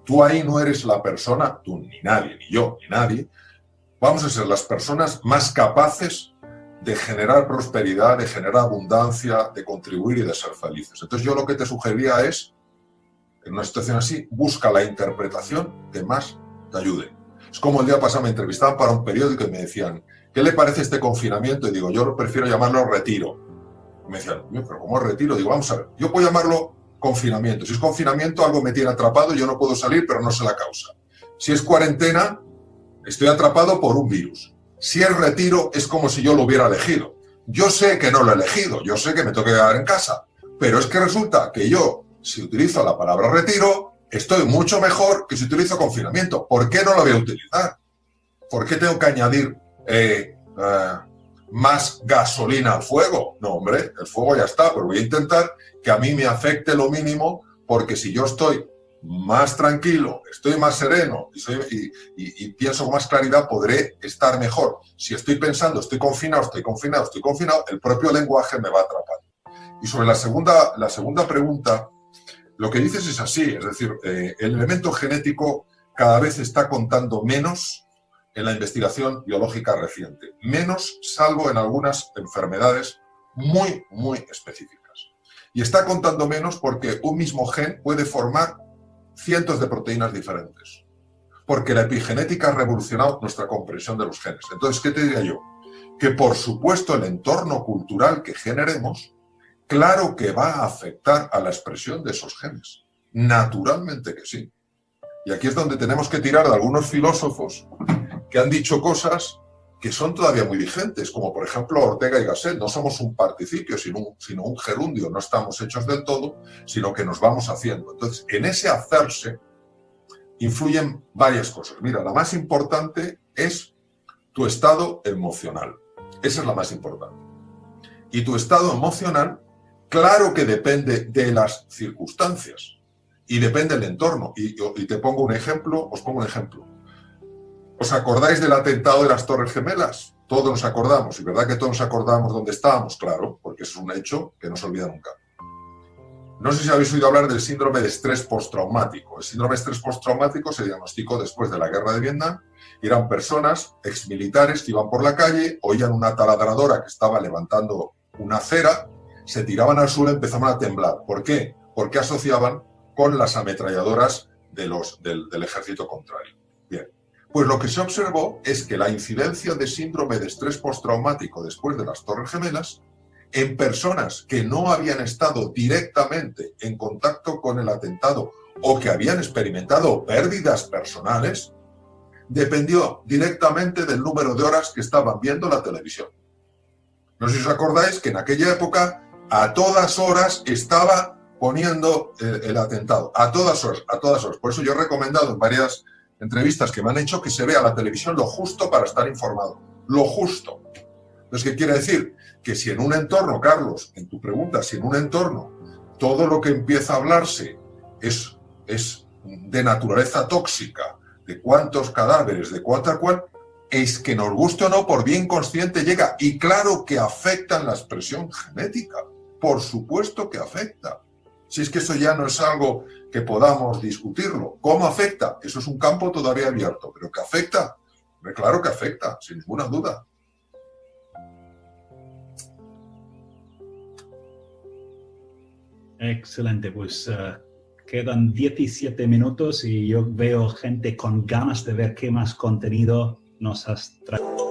tú ahí no eres la persona, tú ni nadie, ni yo, ni nadie, vamos a ser las personas más capaces de generar prosperidad, de generar abundancia, de contribuir y de ser felices. Entonces yo lo que te sugeriría es, en una situación así, busca la interpretación que más te ayude. Es como el día pasado me entrevistaban para un periódico y me decían, ¿qué le parece este confinamiento? Y digo, yo prefiero llamarlo retiro. Me decían, pero ¿cómo retiro? Digo, vamos a ver, yo puedo llamarlo confinamiento. Si es confinamiento, algo me tiene atrapado, yo no puedo salir, pero no sé la causa. Si es cuarentena, estoy atrapado por un virus. Si es retiro, es como si yo lo hubiera elegido. Yo sé que no lo he elegido, yo sé que me tengo que quedar en casa, pero es que resulta que yo, si utilizo la palabra retiro, estoy mucho mejor que si utilizo confinamiento. ¿Por qué no lo voy a utilizar? ¿Por qué tengo que añadir más gasolina al fuego? No, hombre, el fuego ya está, pero voy a intentar que a mí me afecte lo mínimo, porque si yo estoy más tranquilo, estoy más sereno y pienso con más claridad, podré estar mejor. Si estoy pensando, estoy confinado, el propio lenguaje me va a atrapar. Y sobre la segunda pregunta, lo que dices es así, es decir, el elemento genético cada vez está contando menos en la investigación biológica reciente. Menos, salvo en algunas enfermedades muy, muy específicas. Y está contando menos porque un mismo gen puede formar cientos de proteínas diferentes. Porque la epigenética ha revolucionado nuestra comprensión de los genes. Entonces, ¿qué te diría yo? Que por supuesto el entorno cultural que generemos, claro que va a afectar a la expresión de esos genes. Naturalmente que sí. Y aquí es donde tenemos que tirar de algunos filósofos que han dicho cosas que son todavía muy vigentes, como por ejemplo Ortega y Gasset. No somos un participio, sino un gerundio. No estamos hechos del todo, sino que nos vamos haciendo. Entonces, en ese hacerse influyen varias cosas. Mira, la más importante es tu estado emocional. Esa es la más importante. Y tu estado emocional, claro que depende de las circunstancias y depende del entorno. Y te pongo un ejemplo, os pongo un ejemplo. ¿Os acordáis del atentado de las Torres Gemelas? Todos nos acordamos, y verdad que todos nos acordamos dónde estábamos, claro, porque es un hecho que no se olvida nunca. No sé si habéis oído hablar del síndrome de estrés postraumático. El síndrome de estrés postraumático se diagnosticó después de la guerra de Vietnam y eran personas, exmilitares, que iban por la calle, oían una taladradora que estaba levantando una acera, se tiraban al suelo y empezaban a temblar. ¿Por qué? Porque asociaban con las ametralladoras del ejército contrario. Bien. Pues lo que se observó es que la incidencia de síndrome de estrés postraumático después de las Torres Gemelas en personas que no habían estado directamente en contacto con el atentado o que habían experimentado pérdidas personales, dependió directamente del número de horas que estaban viendo la televisión. No sé si os acordáis que en aquella época a todas horas estaba poniendo el atentado, a todas horas, a todas horas. Por eso yo he recomendado en varias entrevistas que me han hecho que se vea la televisión lo justo para estar informado, lo justo. Entonces, ¿qué quiere decir? Que si en un entorno, Carlos, en tu pregunta, si en un entorno todo lo que empieza a hablarse es de naturaleza tóxica, de cuántos cadáveres, de cuánta cual, es que nos guste o no, por bien consciente llega. Y claro que afecta en la expresión genética, por supuesto que afecta. Si es que eso ya no es algo que podamos discutirlo. ¿Cómo afecta? Eso es un campo todavía abierto, pero que afecta, claro que afecta, sin ninguna duda. Excelente, pues quedan 17 minutos y yo veo gente con ganas de ver qué más contenido nos has traído.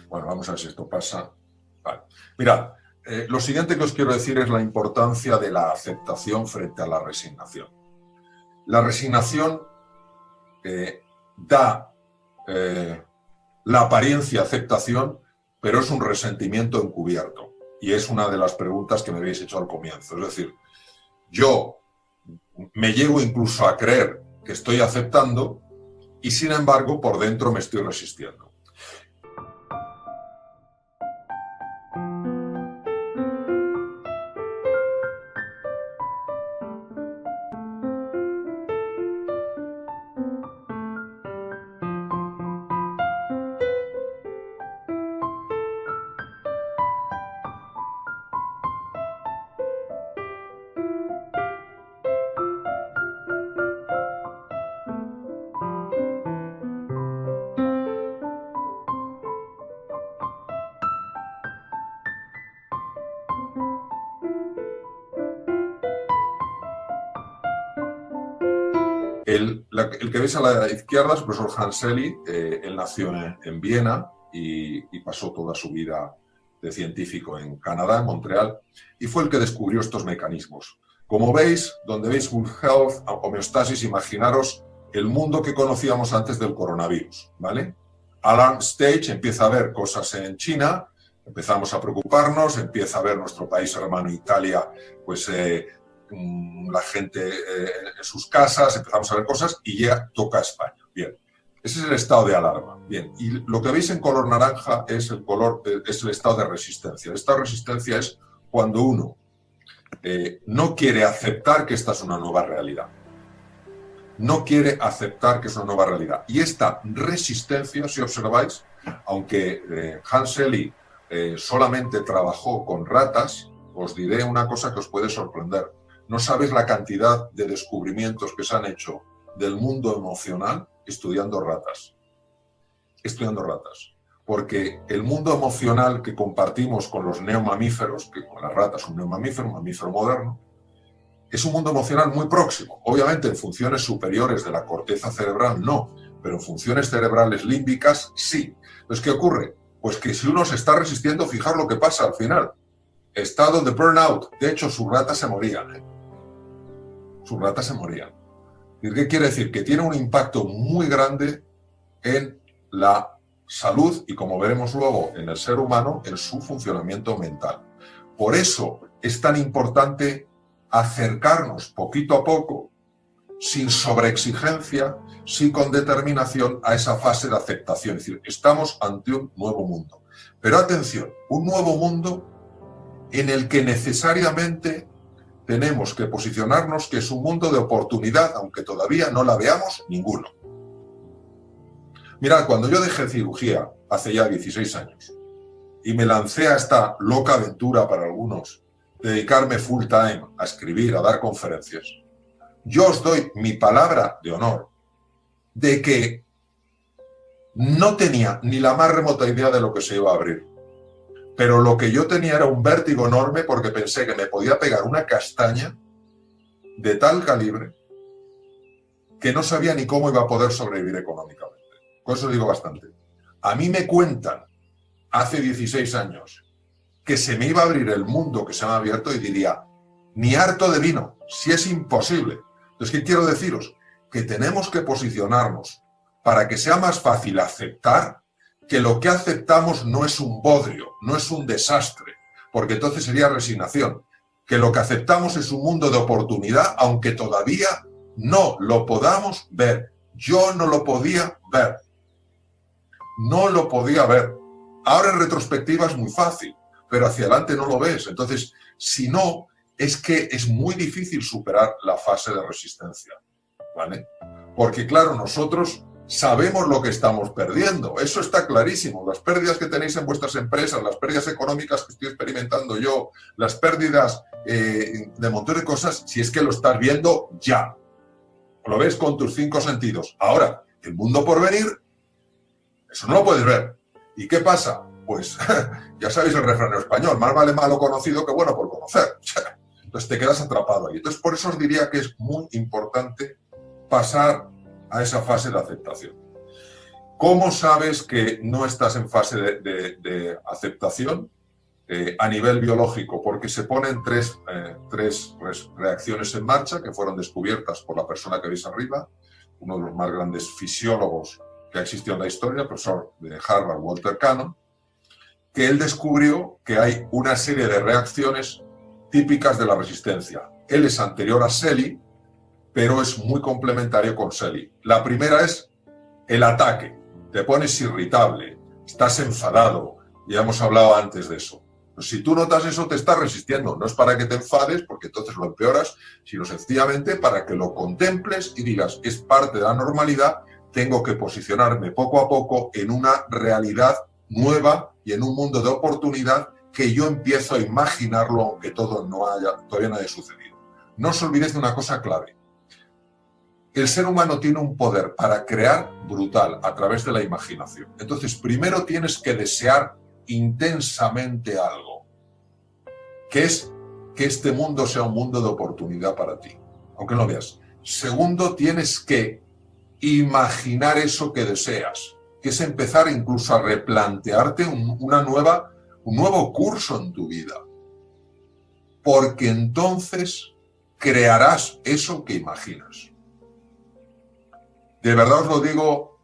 Bueno, vamos a ver si esto pasa. Vale. Mirad, lo siguiente que os quiero decir es la importancia de la aceptación frente a la resignación. La resignación da la apariencia de aceptación, pero es un resentimiento encubierto. Y es una de las preguntas que me habéis hecho al comienzo. Es decir, yo me llego incluso a creer que estoy aceptando y, sin embargo, por dentro me estoy resistiendo. El que veis a la izquierda es el profesor Hans Selye. Él nació en Viena y pasó toda su vida de científico en Canadá, en Montreal, y fue el que descubrió estos mecanismos. Como veis, donde veis Good Health, homeostasis, imaginaros el mundo que conocíamos antes del coronavirus, ¿vale? Alarm Stage, empieza a ver cosas en China, empezamos a preocuparnos, empieza a ver nuestro país hermano Italia, pues la gente en sus casas, empezamos a ver cosas y ya toca a España. Bien, ese es el estado de alarma. Bien, y lo que veis en color naranja es el estado de resistencia. El estado de resistencia es cuando uno no quiere aceptar que esta es una nueva realidad. No quiere aceptar que es una nueva realidad. Y esta resistencia, si observáis, aunque Hans Selye solamente trabajó con ratas, os diré una cosa que os puede sorprender. No sabéis la cantidad de descubrimientos que se han hecho del mundo emocional estudiando ratas. Estudiando ratas. Porque el mundo emocional que compartimos con los neomamíferos, que con las ratas, un mamífero moderno, es un mundo emocional muy próximo. Obviamente en funciones superiores de la corteza cerebral no, pero en funciones cerebrales límbicas sí. Entonces, ¿qué ocurre? Pues que si uno se está resistiendo, fijar lo que pasa al final. Estado de burnout. De hecho, sus ratas se morían. Sus ratas se morían. ¿Y qué quiere decir? Que tiene un impacto muy grande en la salud y, como veremos luego, en el ser humano, en su funcionamiento mental. Por eso es tan importante acercarnos poquito a poco, sin sobreexigencia, sí con determinación, a esa fase de aceptación. Es decir, estamos ante un nuevo mundo. Pero atención, un nuevo mundo en el que necesariamente tenemos que posicionarnos que es un mundo de oportunidad, aunque todavía no la veamos ninguno. Mirad, cuando yo dejé cirugía hace ya 16 años y me lancé a esta loca aventura para algunos, dedicarme full time a escribir, a dar conferencias, yo os doy mi palabra de honor de que no tenía ni la más remota idea de lo que se iba a abrir. Pero lo que yo tenía era un vértigo enorme porque pensé que me podía pegar una castaña de tal calibre que no sabía ni cómo iba a poder sobrevivir económicamente. Con eso digo bastante. A mí me cuentan hace 16 años que se me iba a abrir el mundo que se me ha abierto y diría, ni harto de vino, si es imposible. Entonces, ¿qué quiero deciros? Que tenemos que posicionarnos para que sea más fácil aceptar que lo que aceptamos no es un bodrio, no es un desastre, porque entonces sería resignación. Que lo que aceptamos es un mundo de oportunidad, aunque todavía no lo podamos ver. Yo no lo podía ver. No lo podía ver. Ahora en retrospectiva es muy fácil, pero hacia adelante no lo ves. Entonces, si no, es que es muy difícil superar la fase de resistencia, ¿vale? Porque, claro, nosotros sabemos lo que estamos perdiendo. Eso está clarísimo. Las pérdidas que tenéis en vuestras empresas, las pérdidas económicas que estoy experimentando yo, las pérdidas de montón de cosas, si es que lo estás viendo ya. Lo ves con tus 5 sentidos. Ahora, el mundo por venir, eso no lo puedes ver. ¿Y qué pasa? Pues ya sabéis el refrán español, más vale malo conocido que bueno por conocer. Entonces te quedas atrapado ahí. Entonces por eso os diría que es muy importante pasar a esa fase de aceptación. ¿Cómo sabes que no estás en fase de aceptación? A nivel biológico, porque se ponen tres reacciones en marcha que fueron descubiertas por la persona que veis arriba, uno de los más grandes fisiólogos que ha existido en la historia, el profesor de Harvard, Walter Cannon, que él descubrió que hay una serie de reacciones típicas de la resistencia. Él es anterior a Selye, pero es muy complementario con Selye. La primera es el ataque. Te pones irritable, estás enfadado, ya hemos hablado antes de eso. Pues si tú notas eso, te estás resistiendo. No es para que te enfades, porque entonces lo empeoras, sino sencillamente para que lo contemples y digas, es parte de la normalidad, tengo que posicionarme poco a poco en una realidad nueva y en un mundo de oportunidad que yo empiezo a imaginarlo, aunque todo todavía no haya sucedido. No os olvidéis de una cosa clave. El ser humano tiene un poder para crear brutal a través de la imaginación. Entonces, primero tienes que desear intensamente algo, que es que este mundo sea un mundo de oportunidad para ti, aunque no lo veas. Segundo, tienes que imaginar eso que deseas, que es empezar incluso a replantearte un nuevo curso en tu vida, porque entonces crearás eso que imaginas. De verdad os lo digo,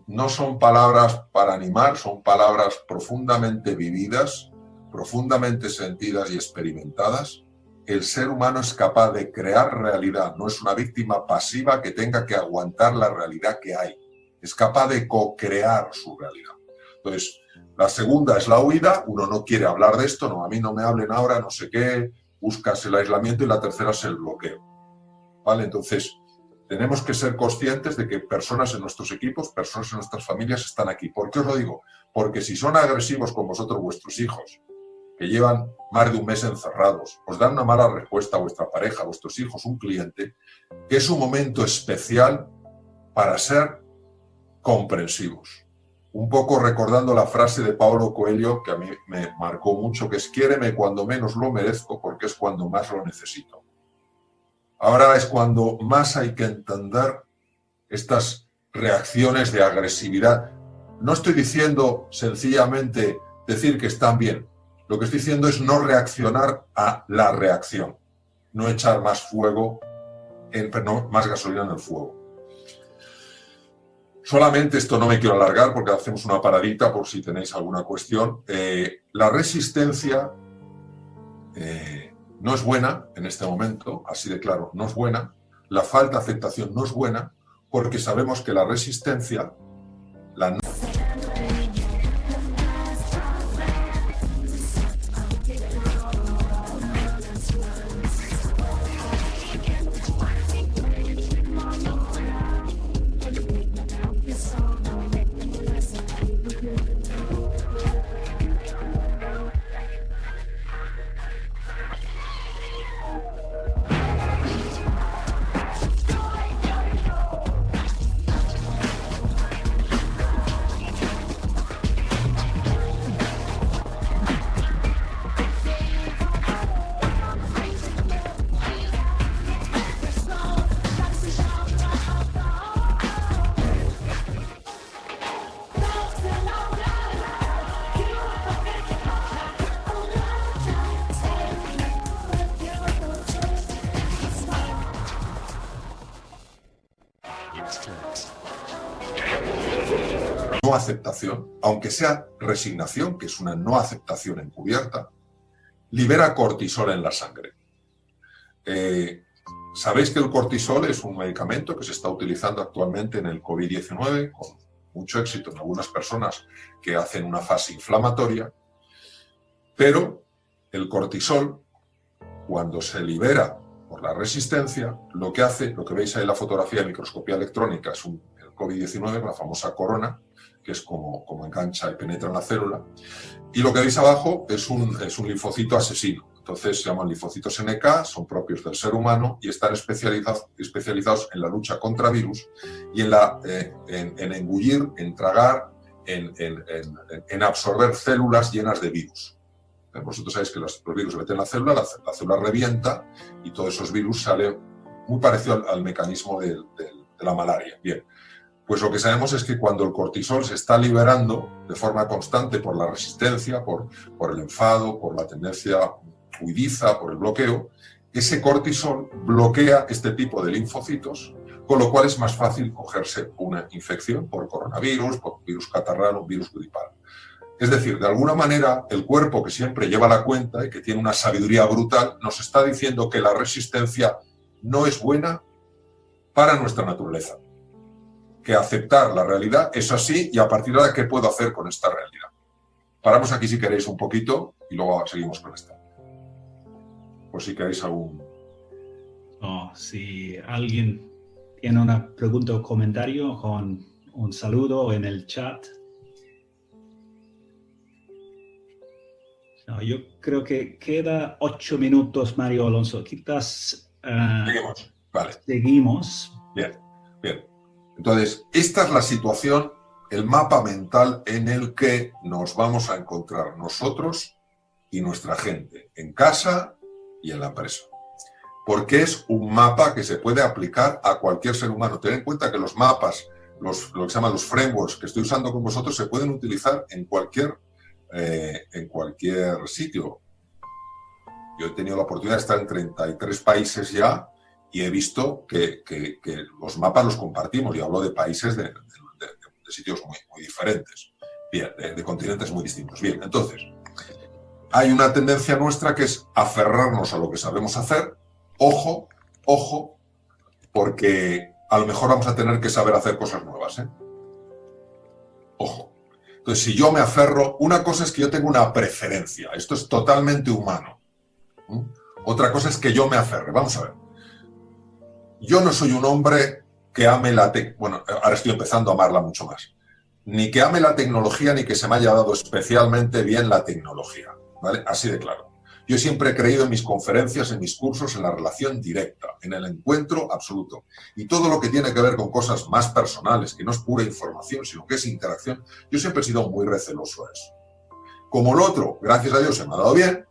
no son palabras para animar, son palabras profundamente vividas, profundamente sentidas y experimentadas. El ser humano es capaz de crear realidad, no es una víctima pasiva que tenga que aguantar la realidad que hay. Es capaz de co-crear su realidad. Entonces, la segunda es la huida, uno no quiere hablar de esto, no, a mí no me hablen ahora, no sé qué, buscas el aislamiento, y la tercera es el bloqueo. ¿Vale? Entonces, tenemos que ser conscientes de que personas en nuestros equipos, personas en nuestras familias están aquí. ¿Por qué os lo digo? Porque si son agresivos con vosotros vuestros hijos, que llevan más de un mes encerrados, os dan una mala respuesta a vuestra pareja, a vuestros hijos, un cliente, que es un momento especial para ser comprensivos. Un poco recordando la frase de Paulo Coelho, que a mí me marcó mucho, que es: quiéreme cuando menos lo merezco, porque es cuando más lo necesito. Ahora es cuando más hay que entender estas reacciones de agresividad. No estoy diciendo sencillamente decir que están bien. Lo que estoy diciendo es no reaccionar a la reacción. No echar más fuego, más gasolina en el fuego. Solamente esto no me quiero alargar porque hacemos una paradita por si tenéis alguna cuestión. La resistencia no es buena en este momento, así de claro, no es buena. La falta de aceptación no es buena porque sabemos que la resistencia, la no aceptación, aunque sea resignación, que es una no aceptación encubierta, libera cortisol en la sangre. Sabéis que el cortisol es un medicamento que se está utilizando actualmente en el COVID-19 con mucho éxito en algunas personas que hacen una fase inflamatoria, pero el cortisol, cuando se libera por la resistencia, lo que hace, lo que veis ahí en la fotografía de microscopía electrónica, es el COVID-19, la famosa corona, que es como engancha y penetra en la célula, y lo que veis abajo es un linfocito asesino. Entonces se llaman linfocitos NK, son propios del ser humano y están especializados en la lucha contra virus y en engullir, en tragar, en absorber células llenas de virus. Vosotros sabéis que los virus se meten en la célula revienta y todos esos virus salen muy parecido al mecanismo de la malaria. Bien, pues lo que sabemos es que cuando el cortisol se está liberando de forma constante por la resistencia, por el enfado, por la tendencia huidiza, por el bloqueo, ese cortisol bloquea este tipo de linfocitos, con lo cual es más fácil cogerse una infección por coronavirus, por virus catarrano, virus gripal. Es decir, de alguna manera, el cuerpo, que siempre lleva la cuenta y que tiene una sabiduría brutal, nos está diciendo que la resistencia no es buena para nuestra naturaleza. Que aceptar la realidad es así y a partir de ahora, ¿qué puedo hacer con esta realidad? Paramos aquí si queréis un poquito y luego seguimos con esta. Por si queréis algún... Si alguien tiene una pregunta o comentario, con un saludo en el chat. No, yo creo que queda 8 minutos, Mario Alonso. Quizás seguimos. Vale. Seguimos. Bien, bien. Entonces, esta es la situación, el mapa mental en el que nos vamos a encontrar nosotros y nuestra gente, en casa y en la empresa. Porque es un mapa que se puede aplicar a cualquier ser humano. Ten en cuenta que los mapas, lo que se llaman los frameworks que estoy usando con vosotros, se pueden utilizar en cualquier sitio. Yo he tenido la oportunidad de estar en 33 países ya y he visto que los mapas los compartimos, y hablo de países de sitios muy diferentes, bien, de continentes muy distintos. Bien, entonces, hay una tendencia nuestra que es aferrarnos a lo que sabemos hacer. Ojo, ojo, porque a lo mejor vamos a tener que saber hacer cosas nuevas, ¿eh? Ojo. Entonces, si yo me aferro, una cosa es que yo tengo una preferencia, esto es totalmente humano. Otra cosa es que yo me aferre. Vamos a ver. Yo no soy un hombre que ame bueno, ahora estoy empezando a amarla mucho más. Ni que ame la tecnología, ni que se me haya dado especialmente bien la tecnología. ¿vale? Así de claro. Yo siempre he creído en mis conferencias, en mis cursos, en la relación directa, en el encuentro absoluto. Y todo lo que tiene que ver con cosas más personales, que no es pura información, sino que es interacción, yo siempre he sido muy receloso a eso. Como el otro, gracias a Dios, se me ha dado bien,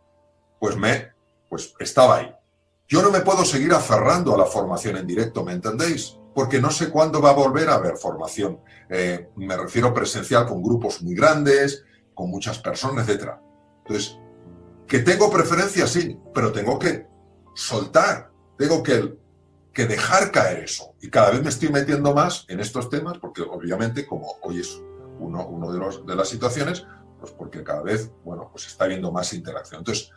pues estaba ahí. Yo no me puedo seguir aferrando a la formación en directo, ¿me entendéis? Porque no sé cuándo va a volver a haber formación. Me refiero presencial con grupos muy grandes, con muchas personas, etc. Entonces, que tengo preferencia, sí, pero tengo que soltar, tengo que dejar caer eso. Y cada vez me estoy metiendo más en estos temas, porque obviamente, como hoy es uno de las situaciones, pues porque cada vez, bueno, pues está habiendo más interacción. Entonces,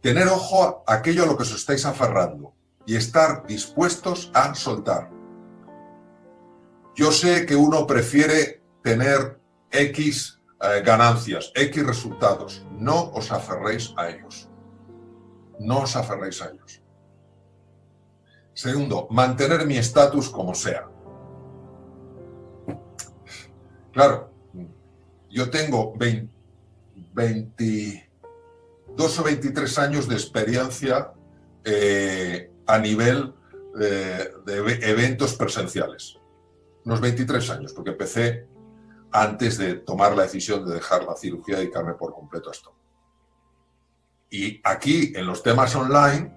tener ojo a aquello a lo que os estáis aferrando y estar dispuestos a soltar. Yo sé que uno prefiere tener X ganancias, X resultados. No os aferréis a ellos. No os aferréis a ellos. Segundo, mantener mi estatus como sea. Claro, yo tengo 22 o 23 años de experiencia a nivel de eventos presenciales. Unos 23 años, porque empecé antes de tomar la decisión de dejar la cirugía y dedicarme por completo a esto. Y aquí, en los temas online,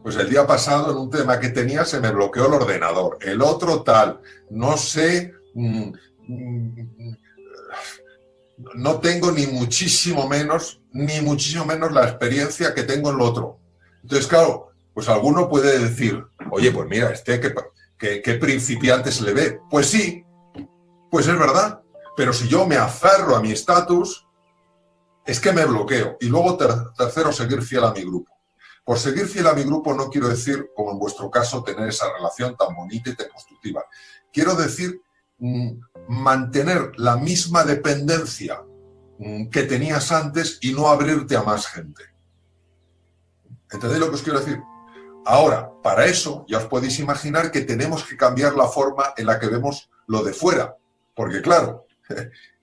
pues el día pasado en un tema que tenía se me bloqueó el ordenador, el otro tal, no sé, no tengo ni muchísimo menos la experiencia que tengo en lo otro. Entonces, claro, pues alguno puede decir, oye, pues mira, ¿qué principiante se le ve? Pues sí, pues es verdad, pero si yo me aferro a mi estatus, es que me bloqueo. Y luego, tercero, seguir fiel a mi grupo. Por seguir fiel a mi grupo no quiero decir, como en vuestro caso, tener esa relación tan bonita y tan constructiva. Quiero decir mantener la misma dependencia que tenías antes y no abrirte a más gente. ¿Entendéis lo que os quiero decir? Ahora, para eso, ya os podéis imaginar que tenemos que cambiar la forma en la que vemos lo de fuera. Porque claro,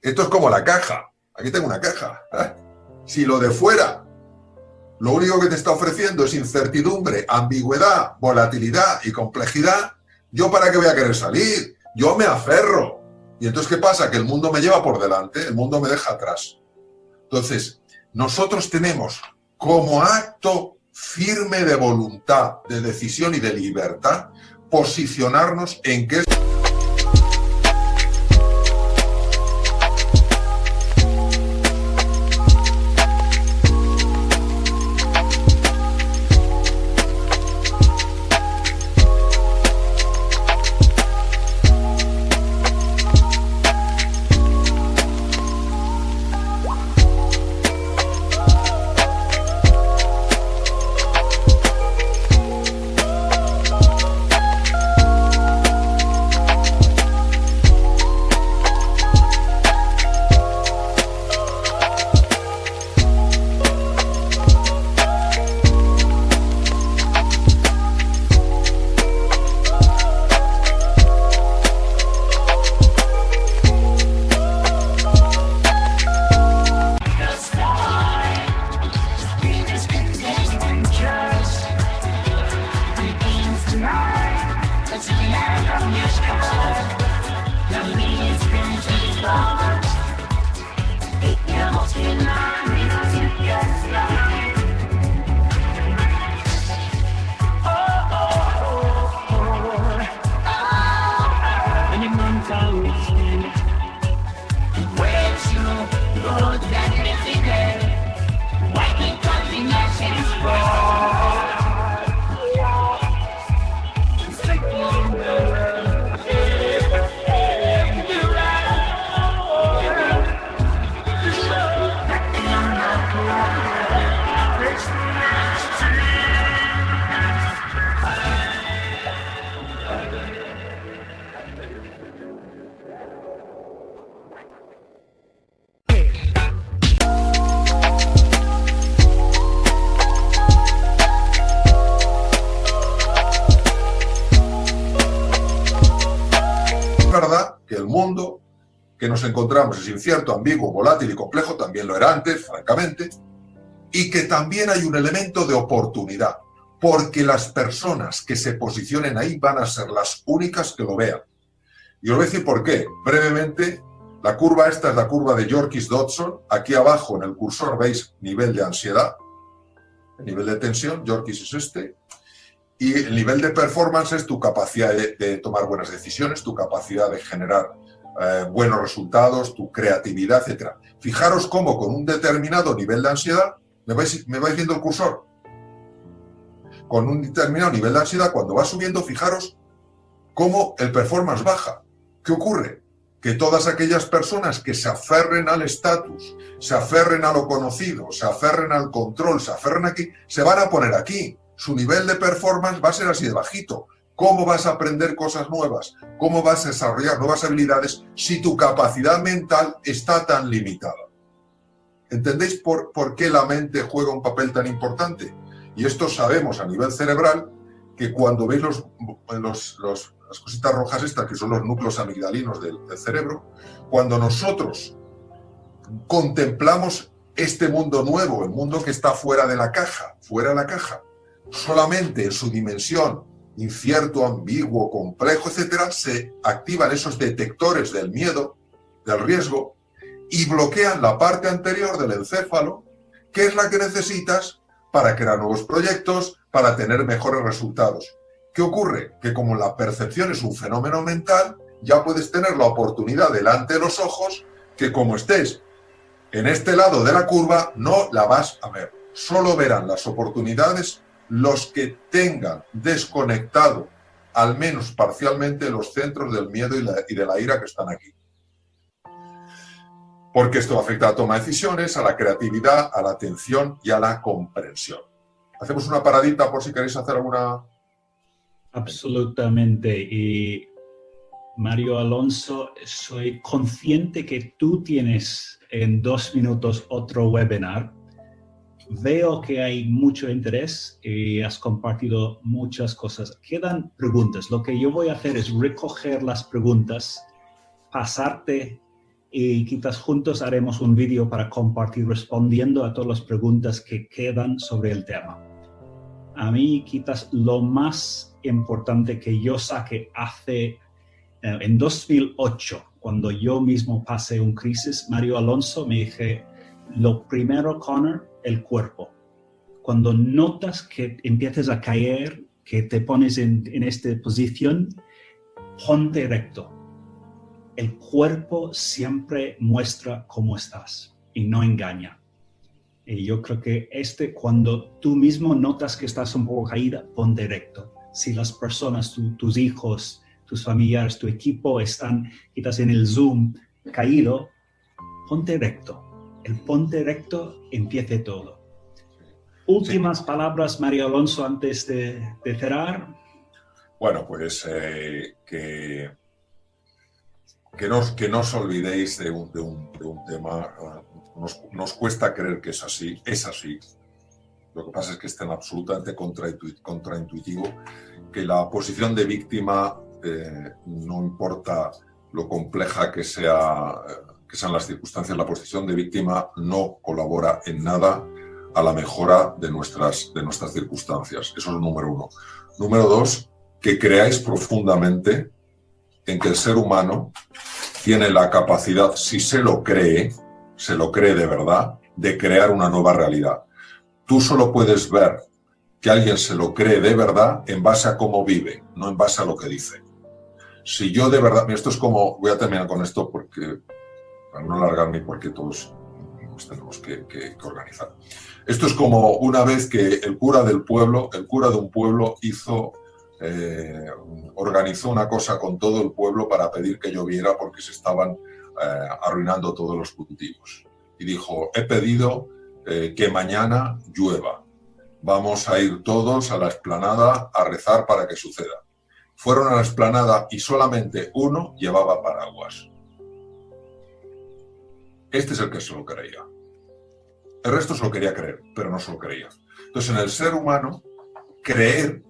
esto es como la caja. Aquí tengo una caja. Si lo de fuera, lo único que te está ofreciendo es incertidumbre, ambigüedad, volatilidad y complejidad, ¿yo para qué voy a querer salir? Yo me aferro. Y entonces, ¿qué pasa? Que el mundo me lleva por delante, el mundo me deja atrás. Entonces, nosotros tenemos como acto firme de voluntad, de decisión y de libertad, posicionarnos en qué es nos encontramos es incierto, ambiguo, volátil y complejo, también lo era antes, francamente, y que también hay un elemento de oportunidad, porque las personas que se posicionen ahí van a ser las únicas que lo vean. Y os voy a decir por qué. Brevemente, la curva esta es la curva de Yorkis-Dodson. Aquí abajo en el cursor veis nivel de ansiedad, el nivel de tensión, Yorkis es este, y el nivel de performance es tu capacidad de tomar buenas decisiones, tu capacidad de generar buenos resultados, tu creatividad, etc. Fijaros cómo con un determinado nivel de ansiedad, ¿me vais viendo el cursor? Con un determinado nivel de ansiedad, cuando va subiendo, fijaros cómo el performance baja. ¿Qué ocurre? Que todas aquellas personas que se aferren al estatus, se aferren a lo conocido, se aferren al control, se aferren aquí, se van a poner aquí. Su nivel de performance va a ser así de bajito. ¿Cómo vas a aprender cosas nuevas? ¿Cómo vas a desarrollar nuevas habilidades si tu capacidad mental está tan limitada? ¿Entendéis por qué la mente juega un papel tan importante? Y esto sabemos a nivel cerebral que cuando veis las cositas rojas estas, que son los núcleos amigdalinos del cerebro, cuando nosotros contemplamos este mundo nuevo, el mundo que está fuera de la caja, solamente en su dimensión incierto, ambiguo, complejo, etcétera, se activan esos detectores del miedo, del riesgo, y bloquean la parte anterior del encéfalo, que es la que necesitas para crear nuevos proyectos, para tener mejores resultados. ¿Qué ocurre? Que como la percepción es un fenómeno mental, ya puedes tener la oportunidad delante de los ojos que como estés en este lado de la curva, no la vas a ver. Solo verán las oportunidades los que tengan desconectado, al menos parcialmente, los centros del miedo y de la ira que están aquí. Porque esto afecta a la toma de decisiones, a la creatividad, a la atención y a la comprensión. Hacemos una paradita por si queréis hacer alguna... Absolutamente. Y Mario Alonso, soy consciente que tú tienes en 2 minutos otro webinar. Veo que hay mucho interés y has compartido muchas cosas. Quedan preguntas. Lo que yo voy a hacer es recoger las preguntas, pasarte y quizás juntos haremos un vídeo para compartir respondiendo a todas las preguntas que quedan sobre el tema. A mí quizás lo más importante que yo saqué en 2008, cuando yo mismo pasé una crisis, Mario Alonso, me dije, lo primero, Connor, el cuerpo. Cuando notas que empiezas a caer, que te pones en esta posición, ponte recto. El cuerpo siempre muestra cómo estás y no engaña. Y yo creo que cuando tú mismo notas que estás un poco caída, ponte recto. Si las personas, tus hijos, tus familiares, tu equipo están quizás en el Zoom caído, ponte recto. El ponte recto empiece todo. Últimas palabras, Mario Alonso, antes de cerrar. Bueno, pues que no os olvidéis de un tema. Nos cuesta creer que es así. Es así. Lo que pasa es que es tan absolutamente contraintuitivo que la posición de víctima, no importa lo compleja que sean las circunstancias, la posición de víctima no colabora en nada a la mejora de nuestras circunstancias. Eso es el número uno. Número dos, que creáis profundamente en que el ser humano tiene la capacidad, si se lo cree de verdad, de crear una nueva realidad. Tú solo puedes ver que alguien se lo cree de verdad en base a cómo vive, no en base a lo que dice. Si yo de verdad, esto es como, voy a terminar con esto porque, para no alargarme, porque todos nos tenemos que organizar. Esto es como una vez que el cura de un pueblo organizó una cosa con todo el pueblo para pedir que lloviera porque se estaban arruinando todos los cultivos. Y dijo, he pedido que mañana llueva. Vamos a ir todos a la explanada a rezar para que suceda. Fueron a la explanada y solamente uno llevaba paraguas. Este es el que se lo creía. El resto se lo quería creer, pero no se lo creía. Entonces, en el ser humano, creer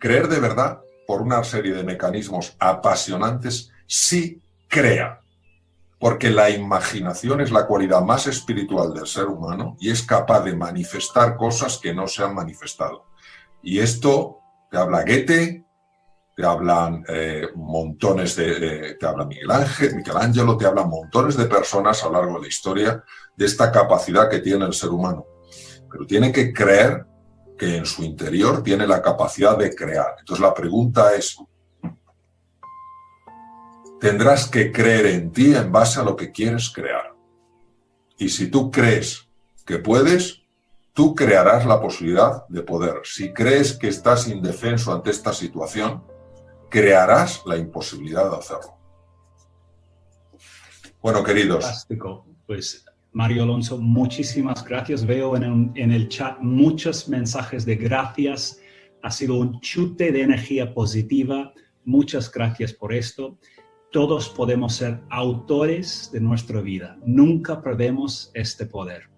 de verdad, por una serie de mecanismos apasionantes, sí crea. Porque la imaginación es la cualidad más espiritual del ser humano y es capaz de manifestar cosas que no se han manifestado. Y esto te habla Goethe, te hablan montones te habla Michelangelo, te hablan montones de personas a lo largo de la historia de esta capacidad que tiene el ser humano. Pero tiene que creer que en su interior tiene la capacidad de crear. Entonces la pregunta es, tendrás que creer en ti en base a lo que quieres crear. Y si tú crees que puedes, tú crearás la posibilidad de poder. Si crees que estás indefenso ante esta situación, crearás la imposibilidad de hacerlo. Bueno, queridos. Fantástico. Pues, Mario Alonso, muchísimas gracias. Veo en el chat muchos mensajes de gracias. Ha sido un chute de energía positiva. Muchas gracias por esto. Todos podemos ser autores de nuestra vida. Nunca perdemos este poder.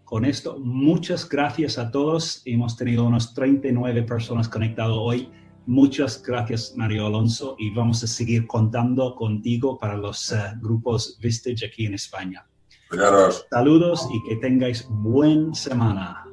Con esto, muchas gracias a todos. Hemos tenido unas 39 personas conectadas hoy. Muchas gracias, Mario Alonso, y vamos a seguir contando contigo para los grupos Vistage aquí en España. Gracias. Saludos y que tengáis buena semana.